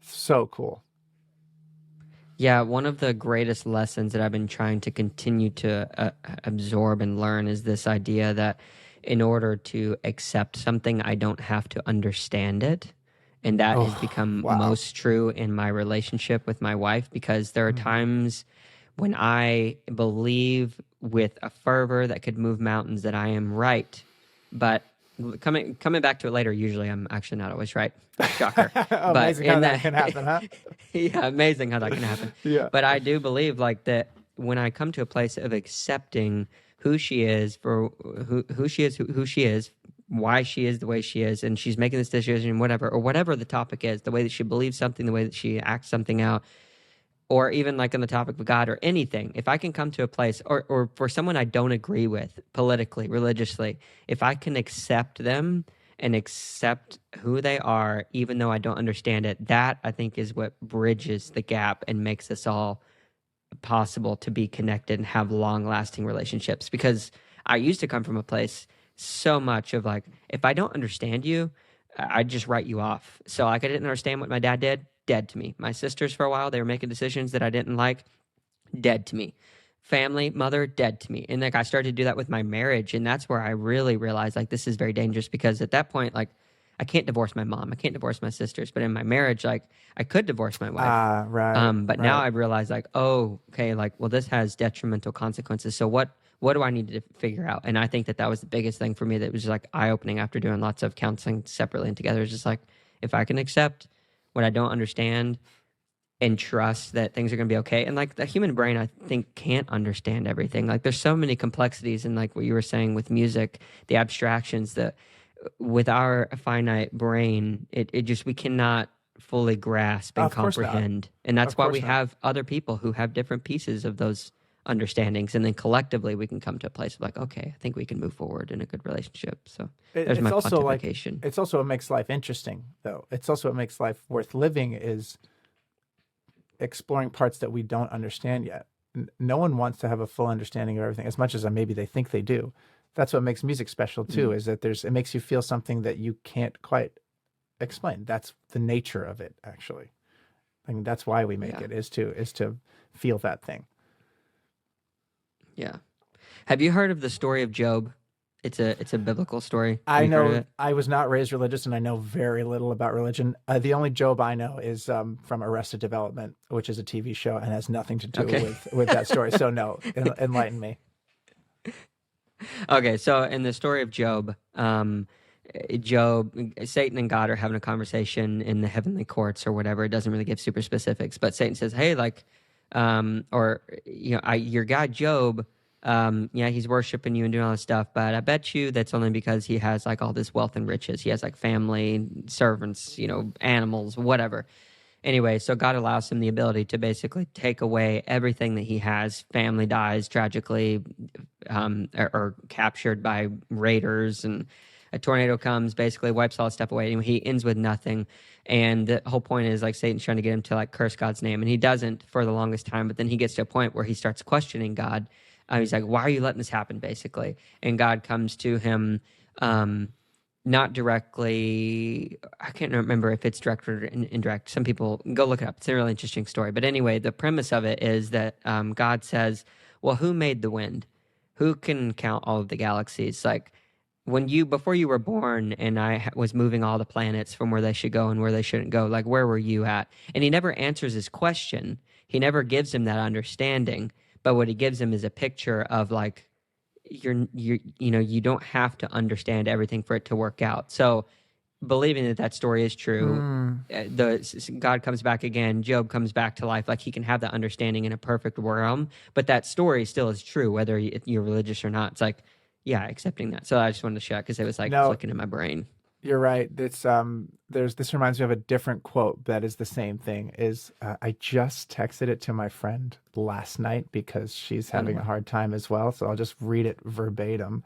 So cool. Yeah, one of the greatest lessons that I've been trying to continue to absorb and learn is this idea that in order to accept something, I don't have to understand it. And that has Oh, become wow. most true in my relationship with my wife, because there are times when I believe with a fervor that could move mountains that I am right. But coming back to it later, usually I'm actually not always right. Shocker. But Amazing how in that can happen, huh? yeah, amazing how that can happen. Yeah. But I do believe like that when I come to a place of accepting who she is for who she is, who she is, why she is the way she is, and she's making this decision, whatever, or whatever the topic is, the way that she believes something, the way that she acts something out, or even like on the topic of God or anything, if I can come to a place, or for someone I don't agree with politically, religiously, if I can accept them and accept who they are, even though I don't understand it, that I think is what bridges the gap and makes us all possible to be connected and have long lasting relationships. Because I used to come from a place so much of like, if I don't understand you, I'd just write you off. So like I didn't understand what my dad did, dead to me. My sisters for a while, they were making decisions that I didn't like, dead to me. Family, mother, dead to me. And like I started to do that with my marriage, and that's where I really realized like this is very dangerous, because at that point, like I can't divorce my mom, I can't divorce my sisters, but in my marriage, like I could divorce my wife. Right. But now I've realized like, oh, okay, like well, this has detrimental consequences. So what do I need to figure out? And I think that was the biggest thing for me that was just like eye opening after doing lots of counseling separately and together. Is just like if I can accept what I don't understand and trust that things are going to be okay. And like the human brain, I think, can't understand everything. Like there's so many complexities, and like what you were saying with music, the abstractions that with our finite brain, it just, we cannot fully grasp and Of course not. comprehend. And that's Of why course we not. have other people who have different pieces of those understandings. And then collectively we can come to a place of like, okay, I think we can move forward in a good relationship. So there's my It's also like, pontification. it's also what makes life interesting, though. It's also what makes life worth living, is exploring parts that we don't understand yet. No one wants to have a full understanding of everything, as much as maybe they think they do. That's what makes music special too, is that it makes you feel something that you can't quite explained. That's the nature of it, actually. I mean, that's why we make Yeah. it, is to feel that thing. Yeah. Have you heard of the story of Job? It's a biblical story. Have I you heard of know it? I was not raised religious, and I know very little about religion. The only Job I know is from Arrested Development, which is a TV show and has nothing to do Okay. with that story. So no, enlighten me. Okay, so in the story of Job, Job, Satan and God are having a conversation in the heavenly courts or whatever. It doesn't really give super specifics, but Satan says, "Hey, like, or your guy Job, yeah, he's worshiping you and doing all this stuff, but I bet you that's only because he has like all this wealth and riches. He has like family, servants, animals, whatever." Anyway, so God allows him the ability to basically take away everything that he has. Family dies tragically, or captured by raiders, and a tornado comes, basically wipes all his stuff away. And he ends with nothing. And the whole point is like Satan's trying to get him to like curse God's name, and he doesn't for the longest time. But then he gets to a point where he starts questioning God. He's like, "Why are you letting this happen?" Basically, and God comes to him. Not directly, I can't remember if it's direct or indirect. Some people go look it up. It's a really interesting story. But anyway, the premise of it is that God says, "Well, who made the wind? Who can count all of the galaxies?" Like before you were born, and I was moving all the planets from where they should go and where they shouldn't go. Like, where were you at? And he never answers his question. He never gives him that understanding. But what he gives him is a picture of like you don't have to understand everything for it to work out. So believing that story is true, Hmm. God comes back again, Job comes back to life, like he can have that understanding in a perfect realm, but that story still is true whether you're religious or not. It's like, yeah, accepting that. So I just wanted to share because it was like No, clicking in my brain. you're right. This reminds me of a different quote that is the same thing. I just texted it to my friend last night because she's Oh, no having a way. hard time as well. So I'll just read it verbatim.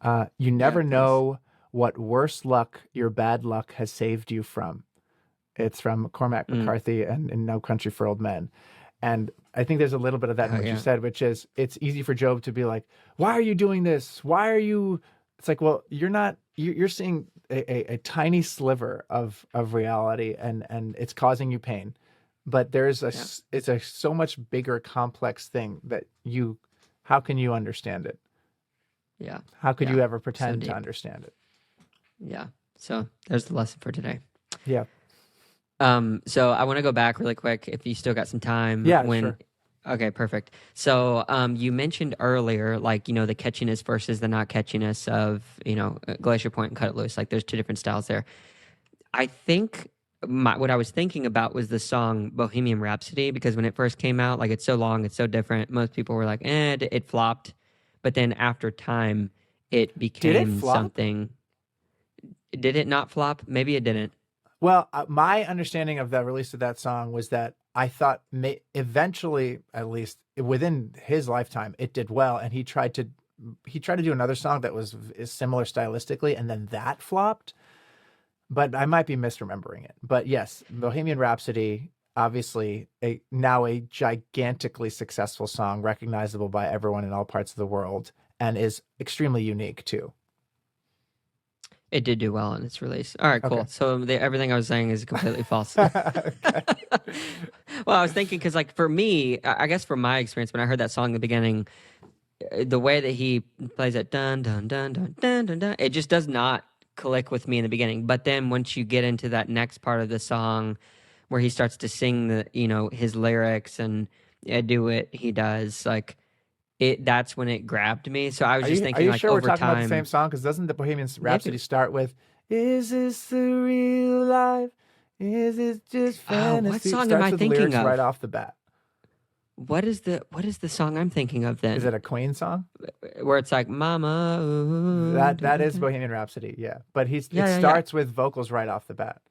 You Yeah, never please. know what worse luck your bad luck has saved you from. It's from Cormac Mm. McCarthy and in No Country for Old Men. And I think there's a little bit of that in Oh what you yeah. said, which is it's easy for Job to be like, why are you doing this? Why are you? It's like, well, you're not, you're seeing a tiny sliver of reality, and it's causing you pain. But Yeah. it's a so much bigger, complex thing that how can you understand it? Yeah. How could Yeah. you ever So pretend to deep. understand it? Yeah. So there's the lesson for today. Yeah. So I want to go back really quick if you still got some time Yeah, when sure. okay, perfect. So you mentioned earlier like, the catchiness versus the not catchiness of, Glacier Point and Cut It Loose. Like there's two different styles there. I think what I was thinking about was the song Bohemian Rhapsody because when it first came out, like it's so long, it's so different. Most people were like, it flopped. But then after time, it Did it became flop? something. Did it not flop? Maybe it didn't. Well, my understanding of the release of that song was that I thought eventually, at least within his lifetime, it did well, and he tried to do another song that is similar stylistically, and then that flopped. But I might be misremembering it. But yes, Bohemian Rhapsody, obviously now a gigantically successful song, recognizable by everyone in all parts of the world, and is extremely unique too. It did do well in its release. All right, Okay. cool. So everything I was saying is completely false. Okay. Well, I was thinking because, like, for me, I guess from my experience, when I heard that song in the beginning, the way that he plays it, dun dun dun dun dun dun dun, it just does not click with me in the beginning. But then once you get into that next part of the song, where he starts to sing his lyrics and do it, he does like it. That's when it grabbed me. So I was just Are thinking, you like, sure we're over talking about the same time, song? Because doesn't the Bohemian maybe. Rhapsody start with "Is this the real life? Is it just Oh, what fantasy?" It song am starts I with thinking lyrics right of? off the bat. What is the song I'm thinking of Is then? it a Queen song? Where it's like Mama, ooh, That dun, is dun. Bohemian Rhapsody, yeah. But it Yeah, yeah, yeah. starts with vocals right off the bat.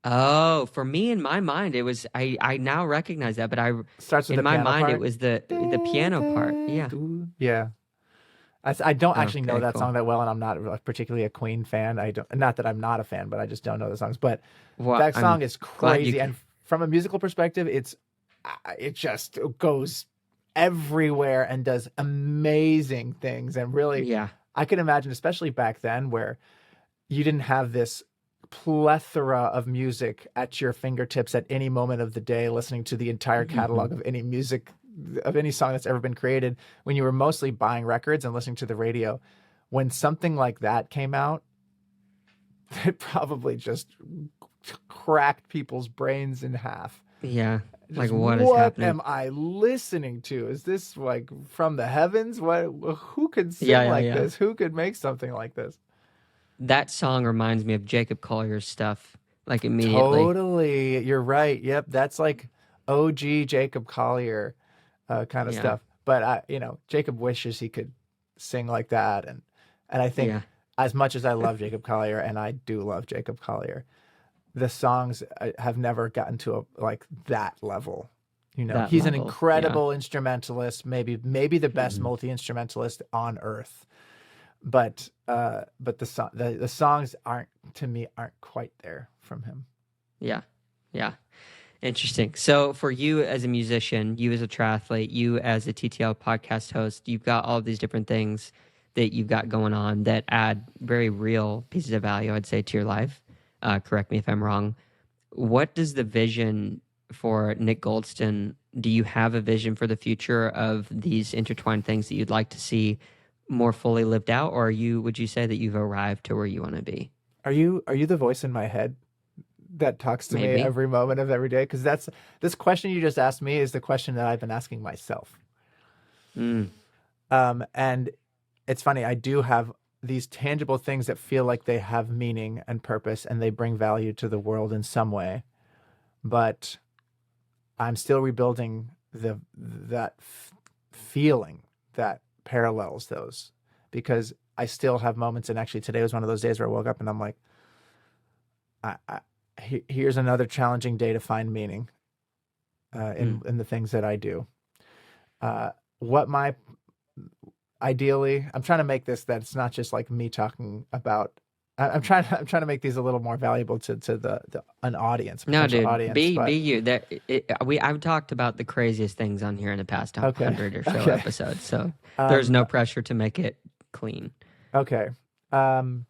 Oh, for me in my mind it was I now recognize that, but It starts with in the my piano mind it part. was the piano part. Yeah. Yeah. I don't actually know Okay, that cool. song that well, and I'm not particularly a Queen fan. I don't, not that I'm not a fan, but I just don't know the songs. But Well, that I'm song is glad you crazy, and from a musical perspective, it just goes everywhere and does amazing things. And really, yeah. I can imagine, especially back then, where you didn't have this plethora of music at your fingertips at any moment of the day, listening to the entire catalog of any music, of any song that's ever been created, when you were mostly buying records and listening to the radio. When something like that came out, it probably just cracked people's brains in half. Yeah. Just, Like, what is what happening? am I listening to? Is this like from the heavens? Who could sing Yeah, yeah, like yeah. this? Who could make something like this? That song reminds me of Jacob Collier's stuff, like immediately. Totally. You're right. Yep. That's like OG Jacob Collier kind of Yeah, stuff. But Jacob wishes he could sing like that. And I think yeah, as much as I love Jacob Collier, and I do love Jacob Collier, the songs have never gotten to like that level. that He's an level. Yeah. incredible instrumentalist, maybe the best multi-instrumentalist on earth. But the songs aren't quite there from him. Yeah. Yeah. Interesting. So for you as a musician, you as a triathlete, you as a TTL podcast host, you've got all of these different things that you've got going on that add very real pieces of value, I'd say, to your life. Correct me if I'm wrong. What does the vision for Nick Goldston, do you have a vision for the future of these intertwined things that you'd like to see more fully lived out? Or would you say that you've arrived to where you want to be? Are you the voice in my head that talks to me Maybe. every moment of every day? Because this question you just asked me is the question that I've been asking myself. And it's funny, I do have these tangible things that feel like they have meaning and purpose and they bring value to the world in some way, but I'm still rebuilding that feeling that parallels those, because I still have moments, and actually today was one of those days where I woke up and I'm like, here's another challenging day to find meaning in the things that I do. Ideally, I'm trying to make this that it's not just like me talking about. I'm trying to make these a little more valuable to an audience, No, potential dude, audience. be But you. I've talked about the craziest things on here in the past okay, 100 or so okay. episodes, so there's no pressure to make it clean. Okay. I've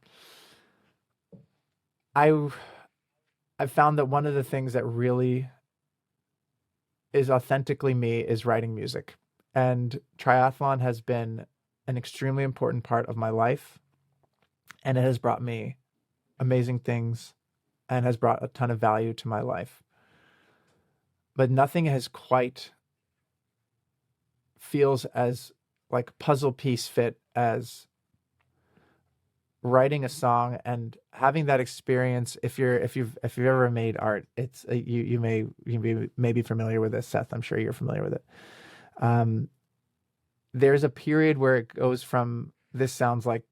found that one of the things that really is authentically me is writing music, and triathlon has been an extremely important part of my life, and it has brought me amazing things and has brought a ton of value to my life. But nothing has quite feels as like puzzle piece fit as writing a song and having that experience. If you've ever made art, it's you may be familiar with this, Seth. I'm sure you're familiar with it. There's a period where it goes from this sounds like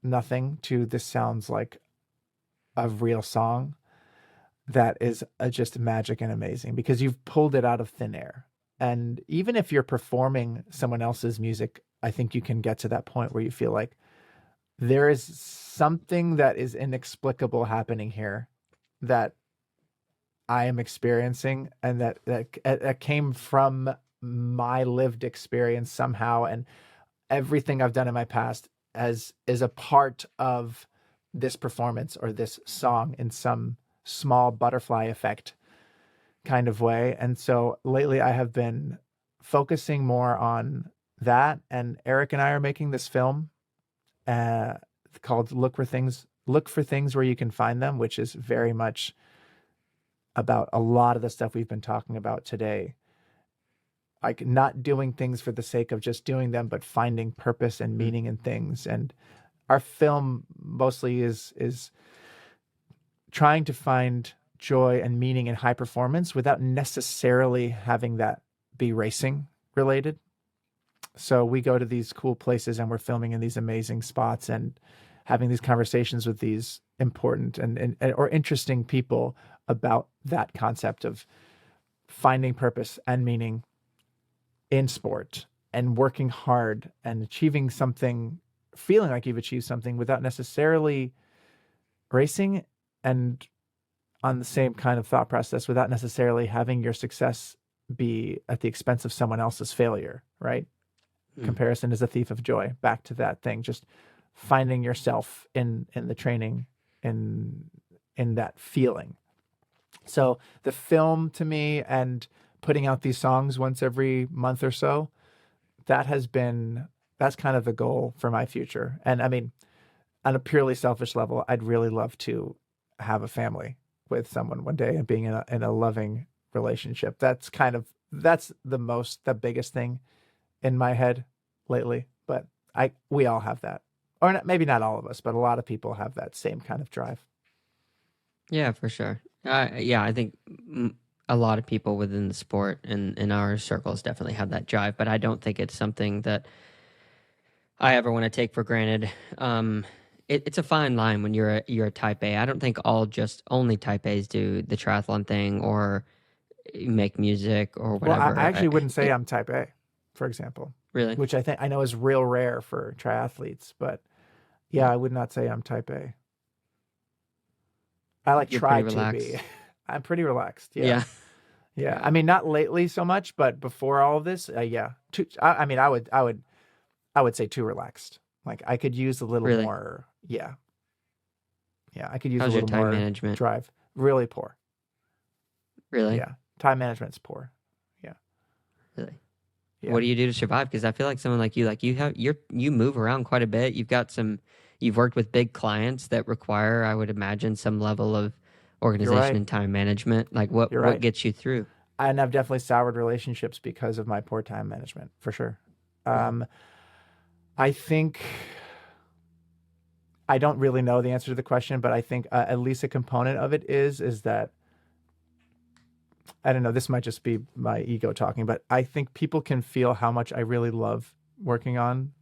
nothing to this sounds like a real song that is just magic and amazing, because you've pulled it out of thin air. And even if you're performing someone else's music, I think you can get to that point where you feel like there is something that is inexplicable happening here that I am experiencing, and that came from my lived experience somehow, and everything I've done in my past is a part of this performance or this song in some small butterfly effect kind of way. And so lately I have been focusing more on that, and Eric and I are making this film called Look for Things Where You Can Find Them, which is very much about a lot of the stuff we've been talking about today. Like not doing things for the sake of just doing them, but finding purpose and meaning in things. And our film mostly is trying to find joy and meaning in high performance without necessarily having that be racing related. So we go to these cool places and we're filming in these amazing spots and having these conversations with these important or interesting people about that concept of finding purpose and meaning in sport and working hard and achieving something, feeling like you've achieved something without necessarily racing, and on the same kind of thought process without necessarily having your success be at the expense of someone else's failure, right? Comparison is a thief of joy. Back to that thing, just finding yourself in the training, in in that feeling. So the film to me and putting out these songs once every month or so, that's kind of the goal for my future. And I mean, on a purely selfish level, I'd really love to have a family with someone one day and being in a loving relationship. That's the biggest thing in my head lately. But we all have that, or not, maybe not all of us, but a lot of people have that same kind of drive. Yeah, for sure. Yeah, I think a lot of people within the sport and in our circles definitely have that drive, but I don't think it's something that I ever want to take for granted. It's a fine line when you're a type A. I don't think only type A's do the triathlon thing or make music or Well, whatever. I actually wouldn't say I'm type A, for example, Really? which I know is real rare for triathletes, but yeah, I would not say I'm type A. I You're try pretty to be. relaxed. I'm pretty relaxed. Yeah. Yeah. Yeah. I mean, not lately so much, but before all of this, yeah. I would say too relaxed. Like I could use a little Really? more. Yeah. Yeah. I could use a How's your little time more management? drive. Really poor. Really? Yeah. Time management's poor. Yeah. Really? Yeah. What do you do to survive? Because I feel like someone like you move around quite a bit. You've worked with big clients that require, I would imagine, some level of You're organization right. and time management. Like what You're right. gets you through? And I've definitely soured relationships because of my poor time management, for sure. Really? I think I don't really know the answer to the question, but I think at least a component of it is that I don't know. This might just be my ego talking, but I think people can feel how much I really love working on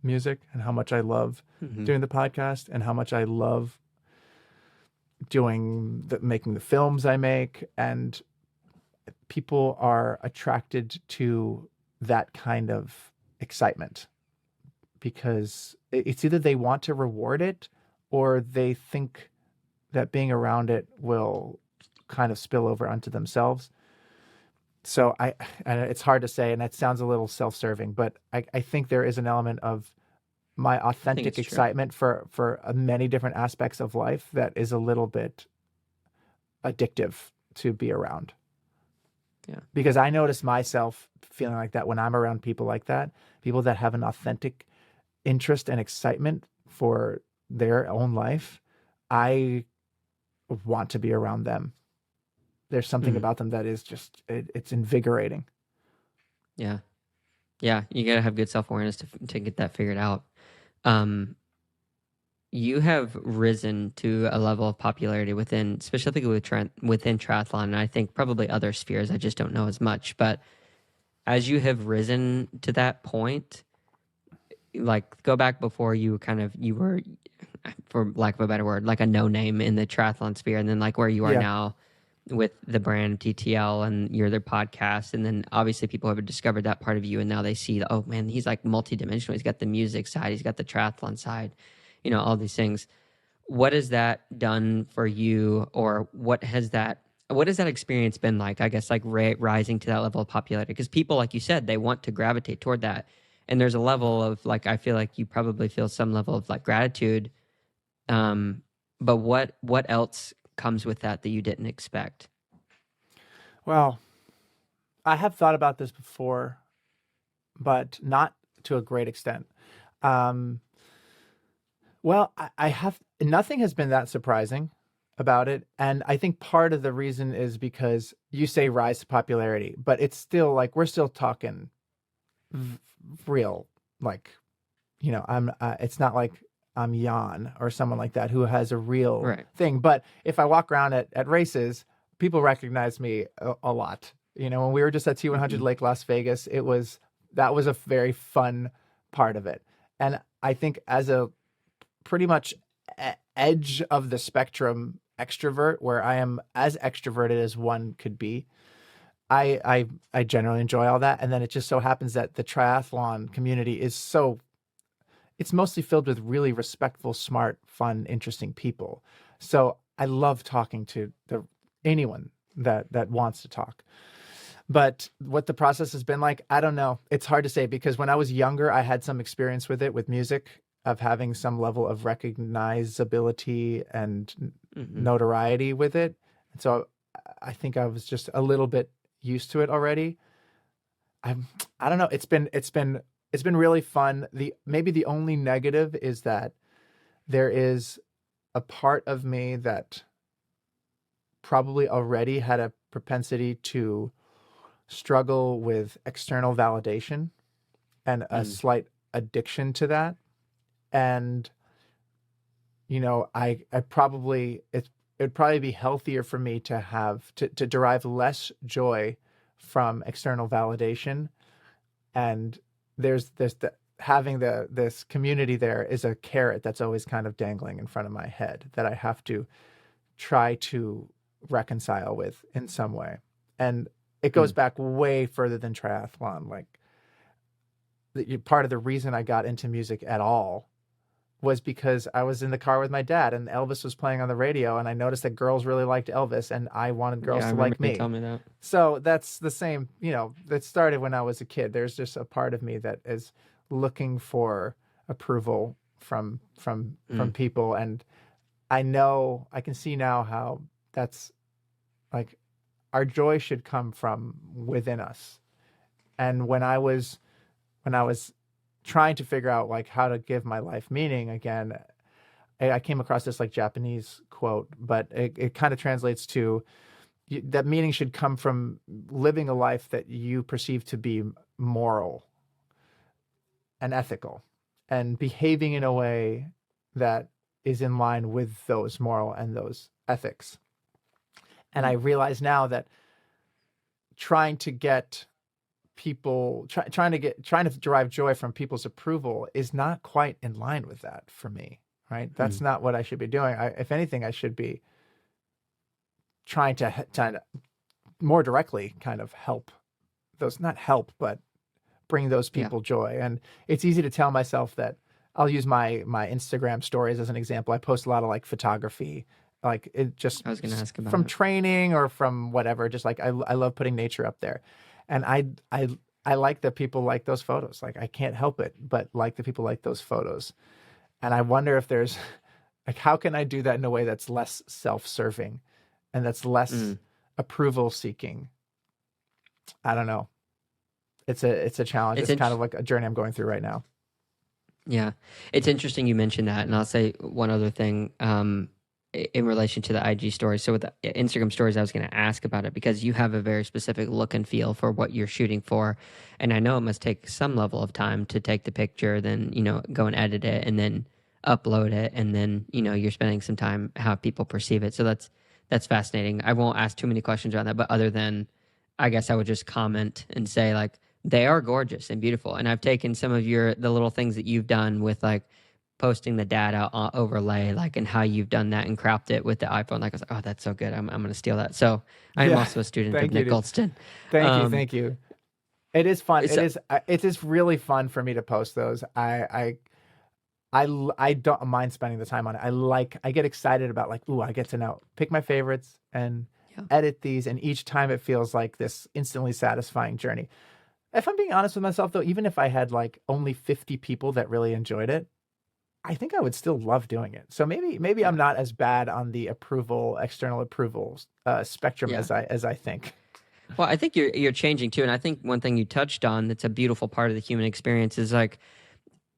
music and how much I love Mm-hmm. doing the podcast and how much I love making the films I make. And people are attracted to that kind of excitement because it's either they want to reward it or they think that being around it will kind of spill over onto themselves. So and it's hard to say, and that sounds a little self-serving, but I think there is an element of my I think authentic it's true. excitement for many different aspects of life that is a little bit addictive to be around. Yeah. Because I notice myself feeling like that when I'm around people like that, people that have an authentic interest and excitement for their own life. I want to be around them. There's something Mm. about them that is just, it's invigorating. Yeah. Yeah. You gotta have good self-awareness to get that figured out. Um, you have risen to a level of popularity specifically within triathlon, and I think probably other spheres. I just don't know as much. But as you have risen to that point, like go back before you were, for lack of a better word, like a no name in the triathlon sphere, and then like where you are Yeah. now with the brand TTL and your other podcast, and then obviously people have discovered that part of you, and now they see, oh man, he's like multidimensional. He's got the music side, he's got the triathlon side, all these things. What has that done for you, or what has that experience been like? I guess like rising to that level of popularity, because people, like you said, they want to gravitate toward that, and there's a level of like I feel like you probably feel some level of like gratitude. But what else comes with that you didn't expect? Well, I have thought about this before, but not to a great extent. Well, I have nothing has been that surprising about it. And I think part of the reason is because you say rise to popularity, but it's still like we're still talking real, like, it's not like I'm Jan or someone like that who has a real Right. thing. But if I walk around at races, people recognize me a lot. When we were just at T100 Lake Las Vegas, that was a very fun part of it. And I think as a pretty much edge of the spectrum extrovert, where I am as extroverted as one could be, I generally enjoy all that. And then it just so happens that the triathlon community it's mostly filled with really respectful, smart, fun, interesting people. So I love talking to anyone that wants to talk. But what the process has been like, I don't know. It's hard to say because when I was younger, I had some experience with it with music, of having some level of recognizability and Hmm. notoriety with it. And so I think I was just a little bit used to it already. I'm I don't know. It's been really fun. Maybe the only negative is that there is a part of me that probably already had a propensity to struggle with external validation and a Mm. slight addiction to that. And I probably it'd probably be healthier for me to have to derive less joy from external validation. And there's the having this community there is a carrot that's always kind of dangling in front of my head that I have to try to reconcile with in some way. And it goes Mm. back way further than triathlon. Like part of the reason I got into music at all was because I was in the car with my dad and Elvis was playing on the radio, and I noticed that girls really liked Elvis and I wanted Yeah, girls I to remember like you me. telling me that. So that's the same, that started when I was a kid. There's just a part of me that is looking for approval from Mm. people. And I can see now how that's like our joy should come from within us. And when I was trying to figure out like how to give my life meaning again, I came across this like Japanese quote, but it kind of translates to that meaning should come from living a life that you perceive to be moral and ethical and behaving in a way that is in line with those moral and those ethics. And I Mm. realize now that trying to get trying to derive joy from people's approval is not quite in line with that for me, right? That's Mm. not what I should be doing. If anything, I should be trying to more directly kind of help those, not help, but bring those Yeah, people joy. And it's easy to tell myself that. I'll use my Instagram stories as an example. I post a lot of like photography, like it just I was going to ask about from it. training or from whatever. Just like I love putting nature up there, and I like that people like those photos. Like I can't help it but like that people like those photos. And I wonder if there's like how can I do that in a way that's less self-serving and that's less Mm. approval seeking. I don't know. It's a challenge. It's It's kind of interesting. like a journey I'm going through right now. Yeah, it's interesting you mentioned that, and I'll say one other thing in relation to the IG stories. So with the Instagram stories, I was going to ask about it because you have a very specific look and feel for what you're shooting for, and I know it must take some level of time to take the picture, then go and edit it, and then upload it, and then you're spending some time how people perceive it. So that's fascinating. I won't ask too many questions around that, but other than, I guess I would just comment and say like they are gorgeous and beautiful. And I've taken some of the little things that you've done with like posting the data overlay, like and how you've done that and cropped it with the iPhone. Like I was like, oh, that's so good. I'm going to steal that. So I am Yeah. also a student of Thank you, Nick dude. Goldston. Thank you. Um, Thank you. It is fun. so It is really fun for me to post those. I don't mind spending the time on it. I get excited about like, ooh, I get to now pick my favorites and yeah, edit these. And each time it feels like this instantly satisfying journey. If I'm being honest with myself though, even if I had like only 50 people that really enjoyed it, I think I would still love doing it. So maybe yeah, I'm not as bad on the external approvals spectrum yeah. as I think. Well, I think you're changing too, and I think one thing you touched on that's a beautiful part of the human experience is like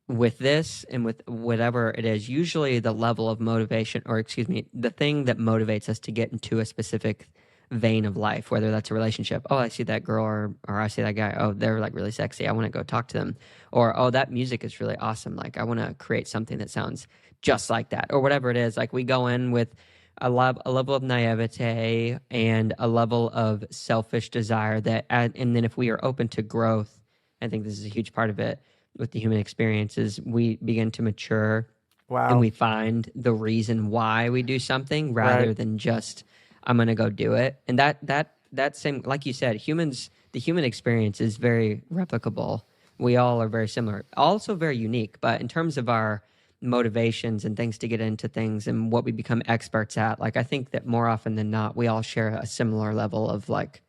with this and with whatever it is, usually the level of motivation, or excuse me, the thing that motivates us to get into a specific vein of life, whether that's a relationship. Oh, I see that girl, or I see that guy. Oh, they're like really sexy. I want to go talk to them. Or, oh, that music is really awesome. Like, I want to create something that sounds just like that, or whatever it is. Like, we go in with a level of naivete and a level of selfish desire and then if we are open to growth, I think this is a huge part of it with the human experience is we begin to mature and Wow. we find the reason why we do something Right. rather than just I'm gonna go do it. And that same, like you said, the human experience is very replicable. We all are very similar, also very unique. But in terms of our motivations and things to get into things and what we become experts at, like I think that more often than not, we all share a similar level of like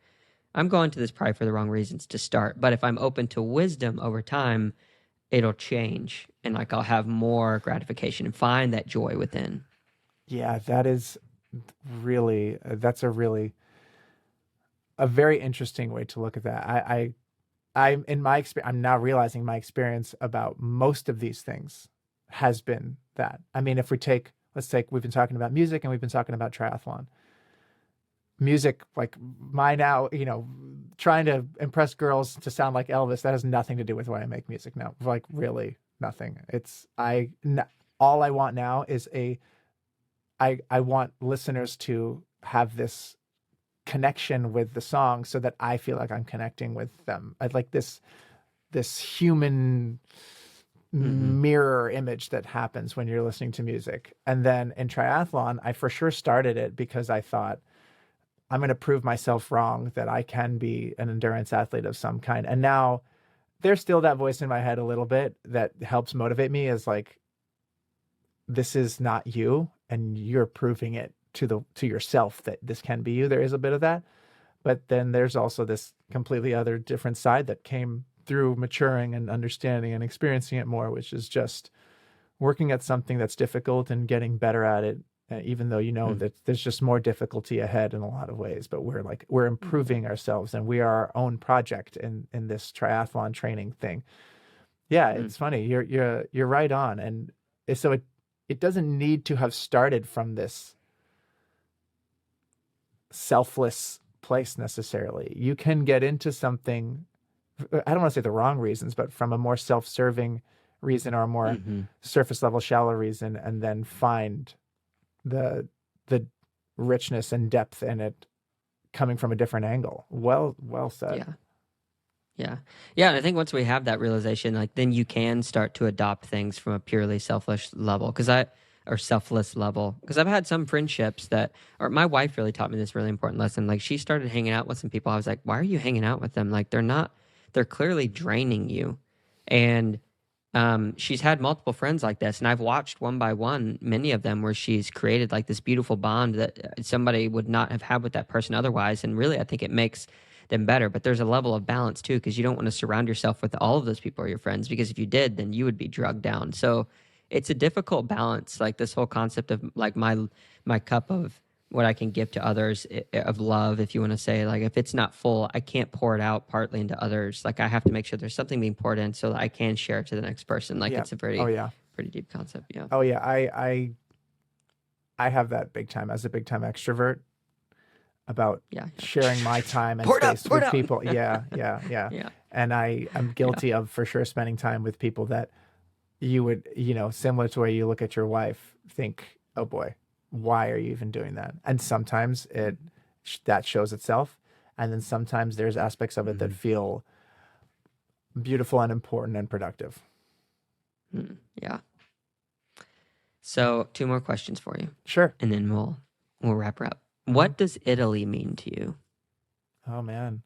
I'm going to this probably for the wrong reasons to start. But if I'm open to wisdom over time, it'll change and like I'll have more gratification and find that joy within. Yeah, that is. really, that's a very interesting way to look at that. I'm in my experience, I'm now realizing my experience about most of these things has been that. I mean, if we take, we've been talking about music and we've been talking about triathlon. Music, like my now, trying to impress girls to sound like Elvis, that has nothing to do with why I make music now. Like really nothing. All I want now is I want listeners to have this connection with the song so that I feel like I'm connecting with them. I'd like this human mirror image that happens when you're listening to music. And then in triathlon, I for sure started it because I thought, I'm going to prove myself wrong, that I can be an endurance athlete of some kind. And now there's still that voice in my head a little bit that helps motivate me, is like, this is not you, and you're proving it to yourself that this can be you. There is a bit of that. But then there's also this completely other different side that came through maturing and understanding and experiencing it more, which is just working at something that's difficult and getting better at it, even though that there's just more difficulty ahead in a lot of ways. But we're improving ourselves, and we are our own project in this triathlon training thing. Yeah, it's funny. You're right on. And so it doesn't need to have started from this selfless place necessarily. You can get into something, I don't want to say the wrong reasons, but from a more self-serving reason or a more surface level, shallow reason, and then find the richness and depth in it coming from a different angle. Well said. Yeah. And I think once we have that realization, like, then you can start to adopt things from a purely selfish level. Or selfless level. Because I've had some friendships or my wife really taught me this really important lesson. Like, she started hanging out with some people. I was like, why are you hanging out with them? Like, they're clearly draining you. And she's had multiple friends like this. And I've watched one by one, many of them, where she's created like this beautiful bond that somebody would not have had with that person otherwise. And really, I think it makes them better. But there's a level of balance too, because you don't want to surround yourself with all of those people are your friends, because if you did, then you would be drugged down. So it's a difficult balance, like this whole concept of like my cup of what I can give to others, of love, if you want to say. Like, if it's not full, I can't pour it out partly into others. Like, I have to make sure there's something being poured in so that I can share it to the next person. Like, it's a pretty deep concept. Yeah. Oh yeah. I have that big time as a big time extrovert about sharing my time and space with people. Yeah. And I'm guilty of for sure spending time with people that you would, similar to where you look at your wife, think, oh boy, why are you even doing that? And sometimes that shows itself. And then sometimes there's aspects of it that feel beautiful and important and productive. Yeah. So 2 more questions for you. Sure. And then we'll wrap her up. What does Italy mean to you? Oh man.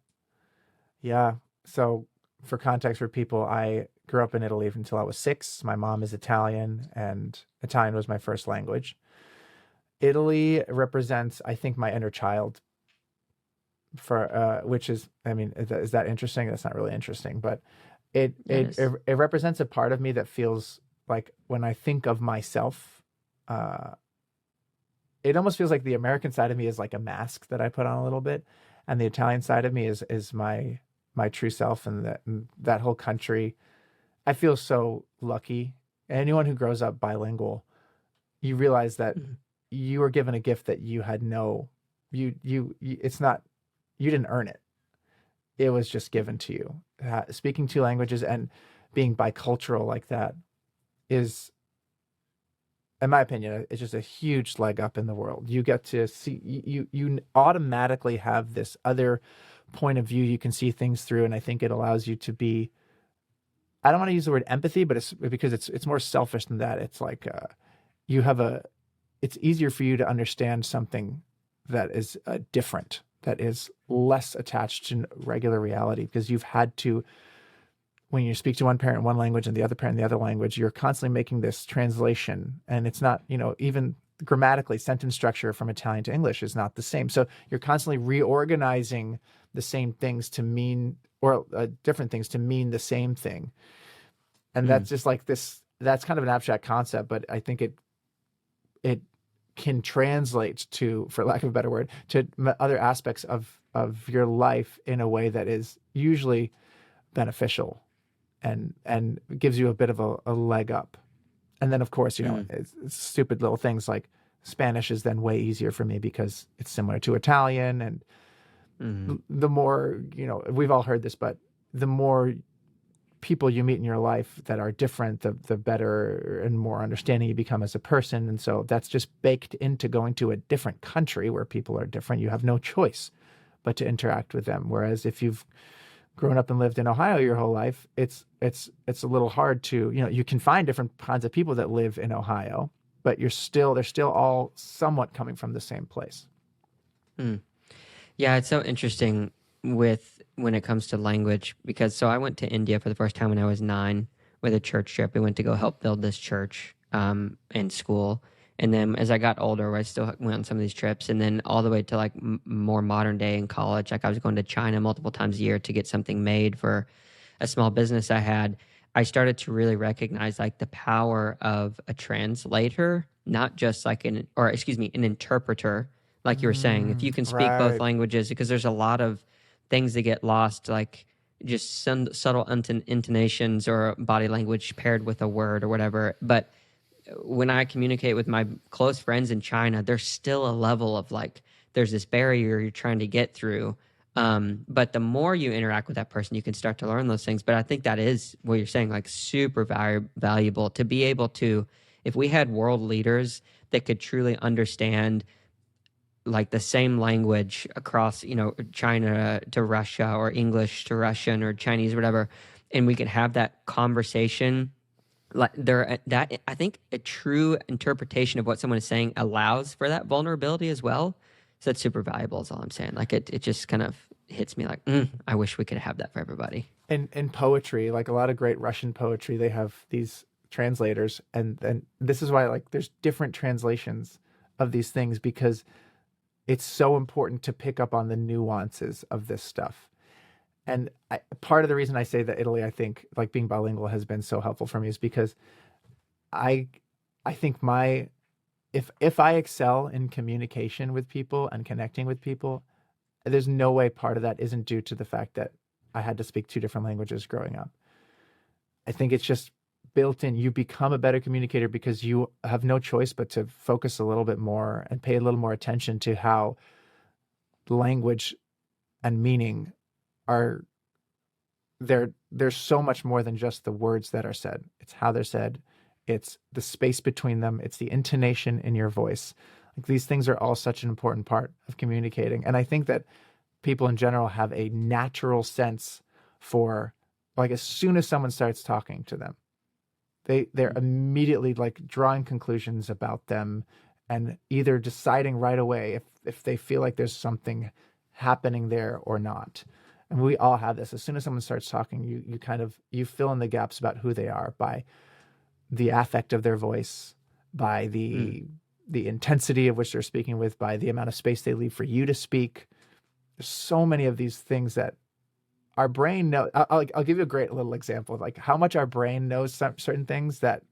Yeah. So for context for people, I grew up in Italy until I was 6. My mom is Italian, and Italian was my first language. Italy represents, I think, my inner child. Which is, I mean, is that interesting? That's not really interesting, but it represents a part of me that feels like, when I think of myself, it almost feels like the American side of me is like a mask that I put on a little bit, and the Italian side of me is my true self, and that whole country. I feel so lucky. Anyone who grows up bilingual, you realize that you were given a gift that you had it's not, you didn't earn it. It was just given to you. Speaking 2 languages and being bicultural like that is, in my opinion, it's just a huge leg up in the world. You get to see, you automatically have this other point of view you can see things through. And I think it allows you to be, I don't want to use the word empathy, but it's because it's more selfish than that. It's like it's easier for you to understand something that is different, that is less attached to regular reality, because you've had to, when you speak to one parent in one language and the other parent in the other language, you're constantly making this translation, and it's not, even grammatically, sentence structure from Italian to English is not the same. So you're constantly reorganizing the same things to mean, or different things to mean the same thing. And that's just like this, that's kind of an abstract concept, but I think it can translate to, for lack of a better word, to other aspects of your life in a way that is usually beneficial and gives you a bit of a leg up. And then, of course, it's stupid little things like Spanish is then way easier for me because it's similar to Italian. And the more, we've all heard this, but the more people you meet in your life that are different, the better and more understanding you become as a person. And so that's just baked into going to a different country where people are different. You have no choice but to interact with them. Whereas if you've grown up and lived in Ohio your whole life, it's a little hard to, you can find different kinds of people that live in Ohio, but they're still all somewhat coming from the same place. Yeah, it's so interesting when it comes to language, because I went to India for the first time when I was 9 with a church trip. We went to go help build this church in school. And then as I got older, I still went on some of these trips, and then all the way to like more modern day in college, like I was going to China multiple times a year to get something made for a small business I had. I started to really recognize like the power of a translator, not just like an interpreter, like you were saying. If you can speak both languages, because there's a lot of things that get lost, like just some subtle intonations or body language paired with a word or whatever. But when I communicate with my close friends in China, there's still a level of like, there's this barrier you're trying to get through. But the more you interact with that person, you can start to learn those things. But I think that is what you're saying, like super valuable to be able to, if we had world leaders that could truly understand like the same language across, China to Russia or English to Russian or Chinese, whatever, and we could have that conversation. Like that, I think a true interpretation of what someone is saying allows for that vulnerability as well. So that's super valuable is all I'm saying. Like it just kind of hits me like, I wish we could have that for everybody. In poetry, like a lot of great Russian poetry, they have these translators, and this is why like there's different translations of these things, because it's so important to pick up on the nuances of this stuff. And part of the reason I say that Italy, I think, like being bilingual has been so helpful for me is because I think if I excel in communication with people and connecting with people, there's no way part of that isn't due to the fact that I had to speak 2 different languages growing up. I think it's just built in. You become a better communicator because you have no choice but to focus a little bit more and pay a little more attention to how language and meaning are there's so much more than just the words that are said. It's how they're said. It's the space between them. It's the intonation in your voice. Like these things are all such an important part of communicating. And I think that people in general have a natural sense for, like, as soon as someone starts talking to them, they're immediately like drawing conclusions about them and either deciding right away if they feel like there's something happening there or not. And we all have this. As soon as someone starts talking, you fill in the gaps about who they are by the affect of their voice, by the intensity of which they're speaking with, by the amount of space they leave for you to speak. There's so many of these things that our brain knows. I'll give you a great little example of like how much our brain knows certain things that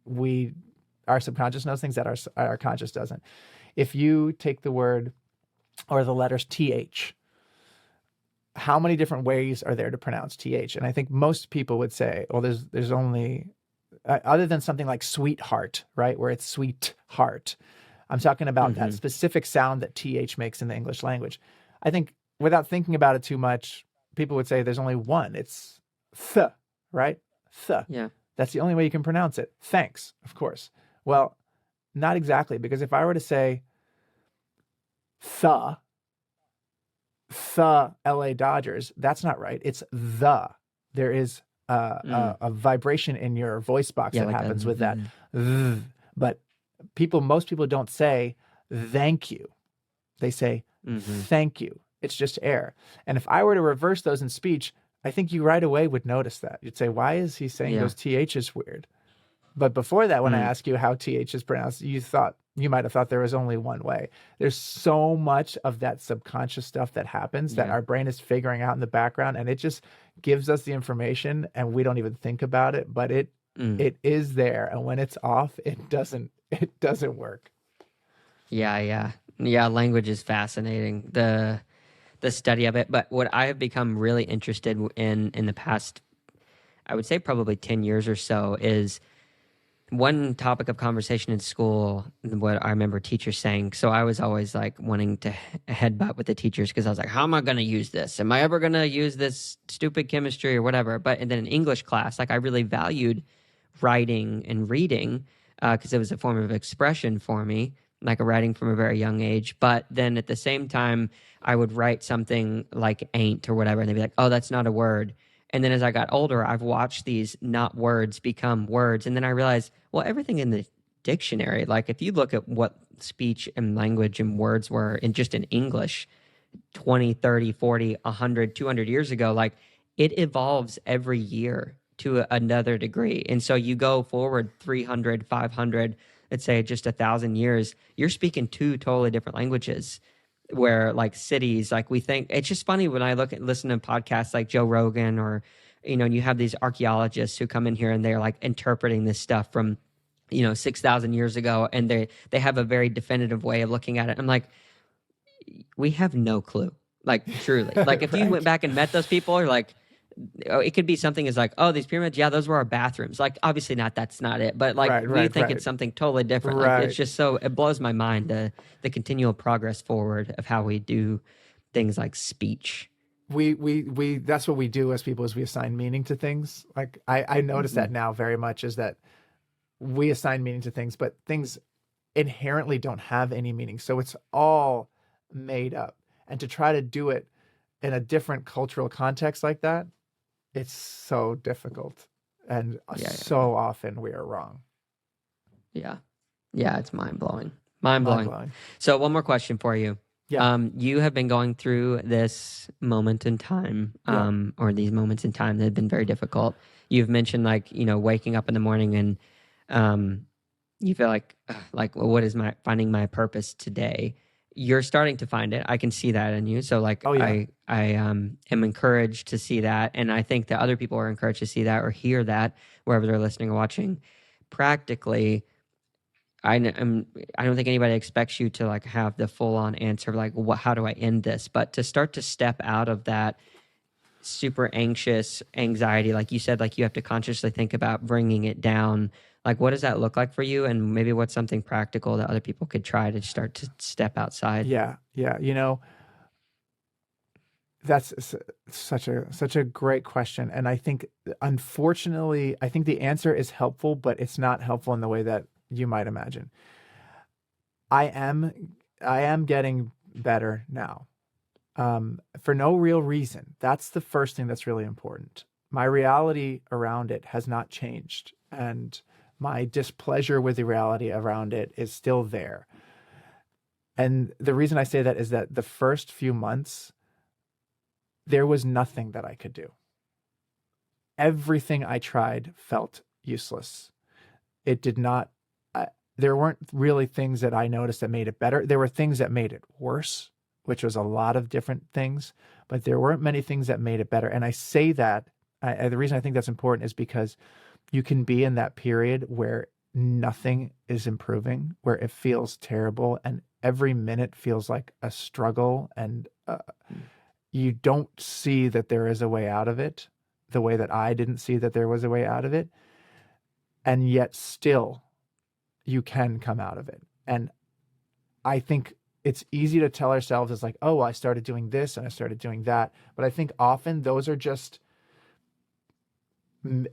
our subconscious knows things that our conscious doesn't. If you take the word or the letters TH, how many different ways are there to pronounce TH? And I think most people would say, well, there's only, other than something like sweetheart, right? Where it's sweetheart. I'm talking about that specific sound that TH makes in the English language. I think without thinking about it too much, people would say there's only one. It's th, right? Th. Yeah. That's the only way you can pronounce it. Thanks, of course. Well, not exactly, because if I were to say the LA Dodgers, that's not right. It's the. There is a vibration in your voice box that like happens with that. But most people don't say thank you. They say thank you. It's just air. And if I were to reverse those in speech, I think you right away would notice that. You'd say, why is he saying those THs weird? But before that, when I ask you how TH is pronounced, you might have thought there was only one way. There's so much of that subconscious stuff that happens that our brain is figuring out in the background, and it just gives us the information and we don't even think about it, but it is there. And when it's off, it doesn't work. Yeah. Language is fascinating. The study of it. But what I have become really interested in the past, I would say probably 10 years or so, is one topic of conversation in school, what I remember teachers saying. So I was always like wanting to headbutt with the teachers because I was like, how am I going to use this? Am I ever going to use this stupid chemistry or whatever? But and then in English class, like I really valued writing and reading because it was a form of expression for me, like writing from a very young age. But then at the same time, I would write something like ain't or whatever, and they'd be like, oh, that's not a word. And then as I got older, I've watched these not words become words. And then I realized, well, everything in the dictionary, like if you look at what speech and language and words were in just in English 20, 30, 40, 100, 200 years ago, like it evolves every year to another degree. And so you go forward 300, 500, let's say just 1,000 years, you're speaking two totally different languages where like cities, like we think it's just funny when I listen to podcasts like Joe Rogan or, and you have these archaeologists who come in here and they're like interpreting this stuff from, 6,000 years ago. And they have a very definitive way of looking at it. I'm like, we have no clue. Like truly, like if you went back and met those people, or like, it could be something as like, oh, these pyramids, yeah, those were our bathrooms. Like, obviously that's not it. But like, we think it's something totally different. Like, it's just it blows my mind the continual progress forward of how we do things like speech. We that's what we do as people, is we assign meaning to things. Like I notice that now very much, is that we assign meaning to things, but things inherently don't have any meaning. So it's all made up. And to try to do it in a different cultural context like that, it's so difficult. And often we are wrong. Yeah. Yeah, it's mind-blowing. Mind-blowing. So one more question for you. Yeah. You have been going through this moment in time, or these moments in time that have been very difficult. You've mentioned like, waking up in the morning and you feel like well, what is finding my purpose today? You're starting to find it. I can see that in you. So like, I am encouraged to see that. And I think that other people are encouraged to see that or hear that wherever they're listening or watching. Practically, I don't think anybody expects you to like have the full on answer of like, how do I end this? But to start to step out of that super anxious anxiety, like you said, like you have to consciously think about bringing it down. Like, what does that look like for you? And maybe what's something practical that other people could try to start to step outside? Yeah. That's such a great question. And I think, unfortunately, I think the answer is helpful, but it's not helpful in the way that you might imagine. I am getting better now, for no real reason. That's the first thing that's really important. My reality around it has not changed, and my displeasure with the reality around it is still there. And the reason I say that is that the first few months, there was nothing that I could do. Everything I tried felt useless. It did not, there weren't really things that I noticed that made it better. There were things that made it worse, which was a lot of different things, but there weren't many things that made it better. And I say that, the reason I think that's important is because you can be in that period where nothing is improving, where it feels terrible and every minute feels like a struggle, and you don't see that there is a way out of it the way that I didn't see that there was a way out of it. And yet still you can come out of it. And I think it's easy to tell ourselves, it's like, oh, well, I started doing this and I started doing that. But I think often those are just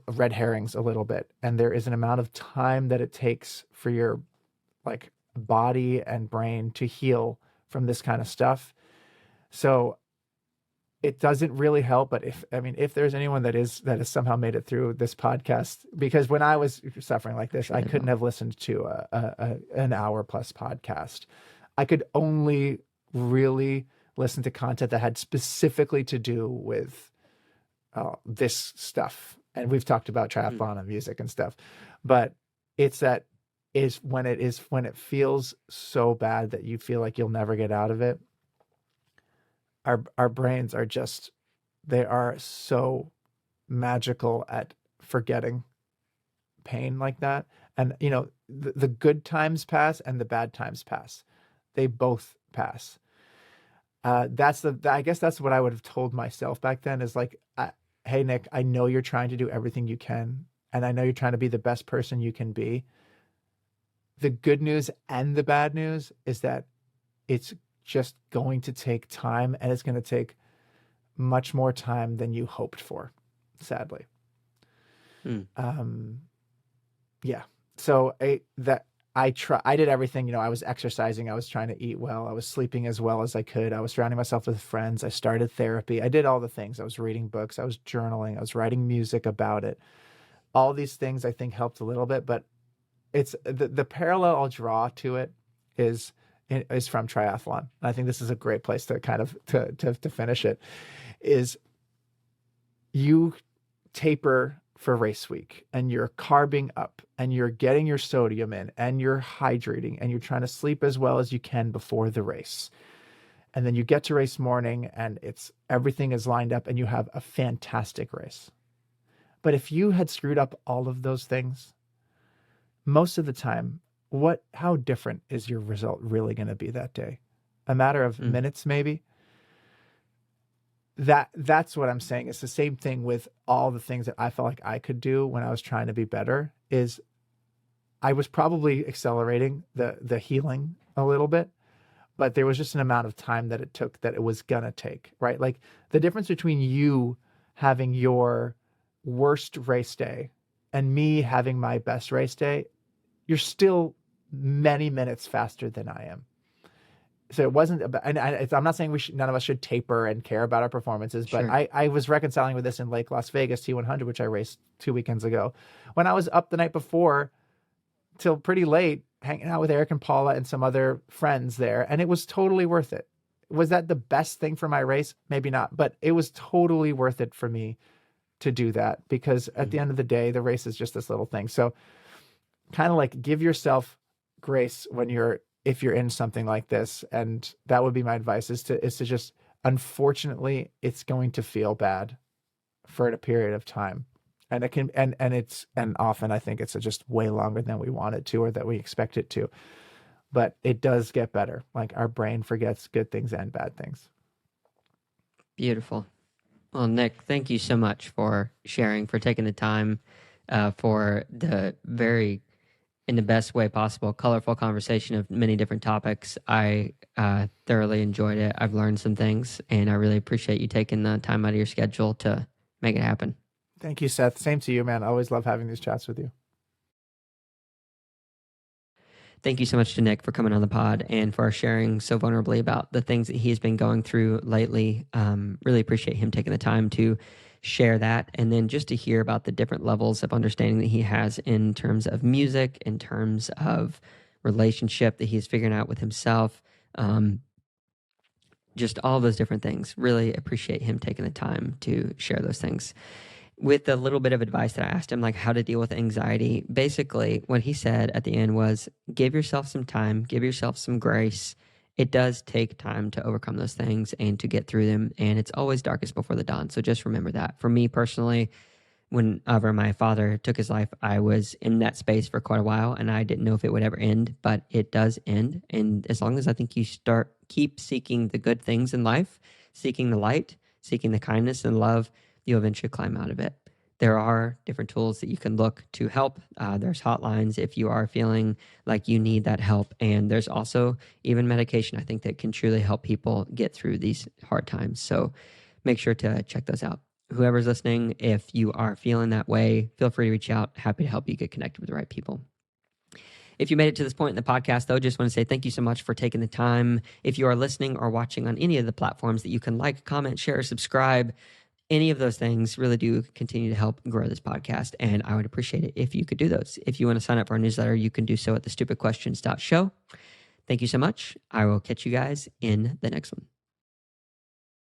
red herrings a little bit. And there is an amount of time that it takes for your like body and brain to heal from this kind of stuff. So it doesn't really help. But if there's anyone that has somehow made it through this podcast, because when I was suffering like this, I couldn't have listened to an hour plus podcast. I could only really listen to content that had specifically to do with this stuff. And we've talked about triathlon and music and stuff, but when it feels so bad that you feel like you'll never get out of it. Our brains are they are so magical at forgetting pain like that. And the good times pass and the bad times pass. they both pass. I guess that's what I would have told myself back then is like, hey, Nick, I know you're trying to do everything you can. And I know you're trying to be the best person you can be. The good news and the bad news is that it's just going to take time, and it's going to take much more time than you hoped for, sadly. Yeah. So I did everything, I was exercising. I was trying to eat well. I was sleeping as well as I could. I was surrounding myself with friends. I started therapy. I did all the things. I was reading books. I was journaling. I was writing music about it. All these things I think helped a little bit, but it's the parallel I'll draw to it is from triathlon. And I think this is a great place to kind of to finish it. Is you taper for race week and you're carbing up and you're getting your sodium in and you're hydrating and you're trying to sleep as well as you can before the race. And then you get to race morning and everything is lined up and you have a fantastic race. But if you had screwed up all of those things, most of the time, how different is your result really going to be that day? A matter of minutes, maybe. That's what I'm saying. It's the same thing with all the things that I felt like I could do when I was trying to be better. Is I was probably accelerating the healing a little bit, but there was just an amount of time that it took that it was gonna take, right? Like the difference between you having your worst race day and me having my best race day, you're still many minutes faster than I am. So it wasn't about, and I'm not saying none of us should taper and care about our performances, but Sure. I was reconciling with this in Lake Las Vegas T100, which I raced 2 weekends ago, when I was up the night before till pretty late, hanging out with Eric and Paula and some other friends there. And it was totally worth it. Was that the best thing for my race? Maybe not, but it was totally worth it for me to do that, because at the end of the day, the race is just this little thing. So kind of like give yourself grace if you're in something like this. And that would be my advice is to just, unfortunately, it's going to feel bad for a period of time. And it can, and often I think it's just way longer than we want it to, or that we expect it to, but it does get better. Like our brain forgets good things and bad things. Beautiful. Well, Nick, thank you so much for sharing, for taking the time, for the very, in the best way possible, colorful conversation of many different topics. I thoroughly enjoyed it. I've learned some things, and I really appreciate you taking the time out of your schedule to make it happen. Thank you, Seth. Same to you, man. I always love having these chats with you. Thank you so much to Nick for coming on the pod and for sharing so vulnerably about the things that he's been going through lately. Really appreciate him taking the time to share that, and then just to hear about the different levels of understanding that he has in terms of music, in terms of relationship that he's figuring out with himself, just all those different things. Really appreciate him taking the time to share those things. With a little bit of advice that I asked him, like how to deal with anxiety, basically what he said at the end was, give yourself some time, give yourself some grace. It does take time to overcome those things and to get through them. And it's always darkest before the dawn. So just remember that. For me personally, whenever my father took his life, I was in that space for quite a while, and I didn't know if it would ever end, but it does end. And as long as I think you keep seeking the good things in life, seeking the light, seeking the kindness and love, you'll eventually climb out of it. There are different tools that you can look to help. There's hotlines if you are feeling like you need that help. And there's also even medication, I think, that can truly help people get through these hard times. So make sure to check those out. Whoever's listening, if you are feeling that way, feel free to reach out. Happy to help you get connected with the right people. If you made it to this point in the podcast, though, just want to say thank you so much for taking the time. If you are listening or watching on any of the platforms that you can like, comment, share, subscribe, any of those things really do continue to help grow this podcast, and I would appreciate it if you could do those. If you want to sign up for our newsletter, you can do so at thestupidquestions.show. Thank you so much. I will catch you guys in the next one.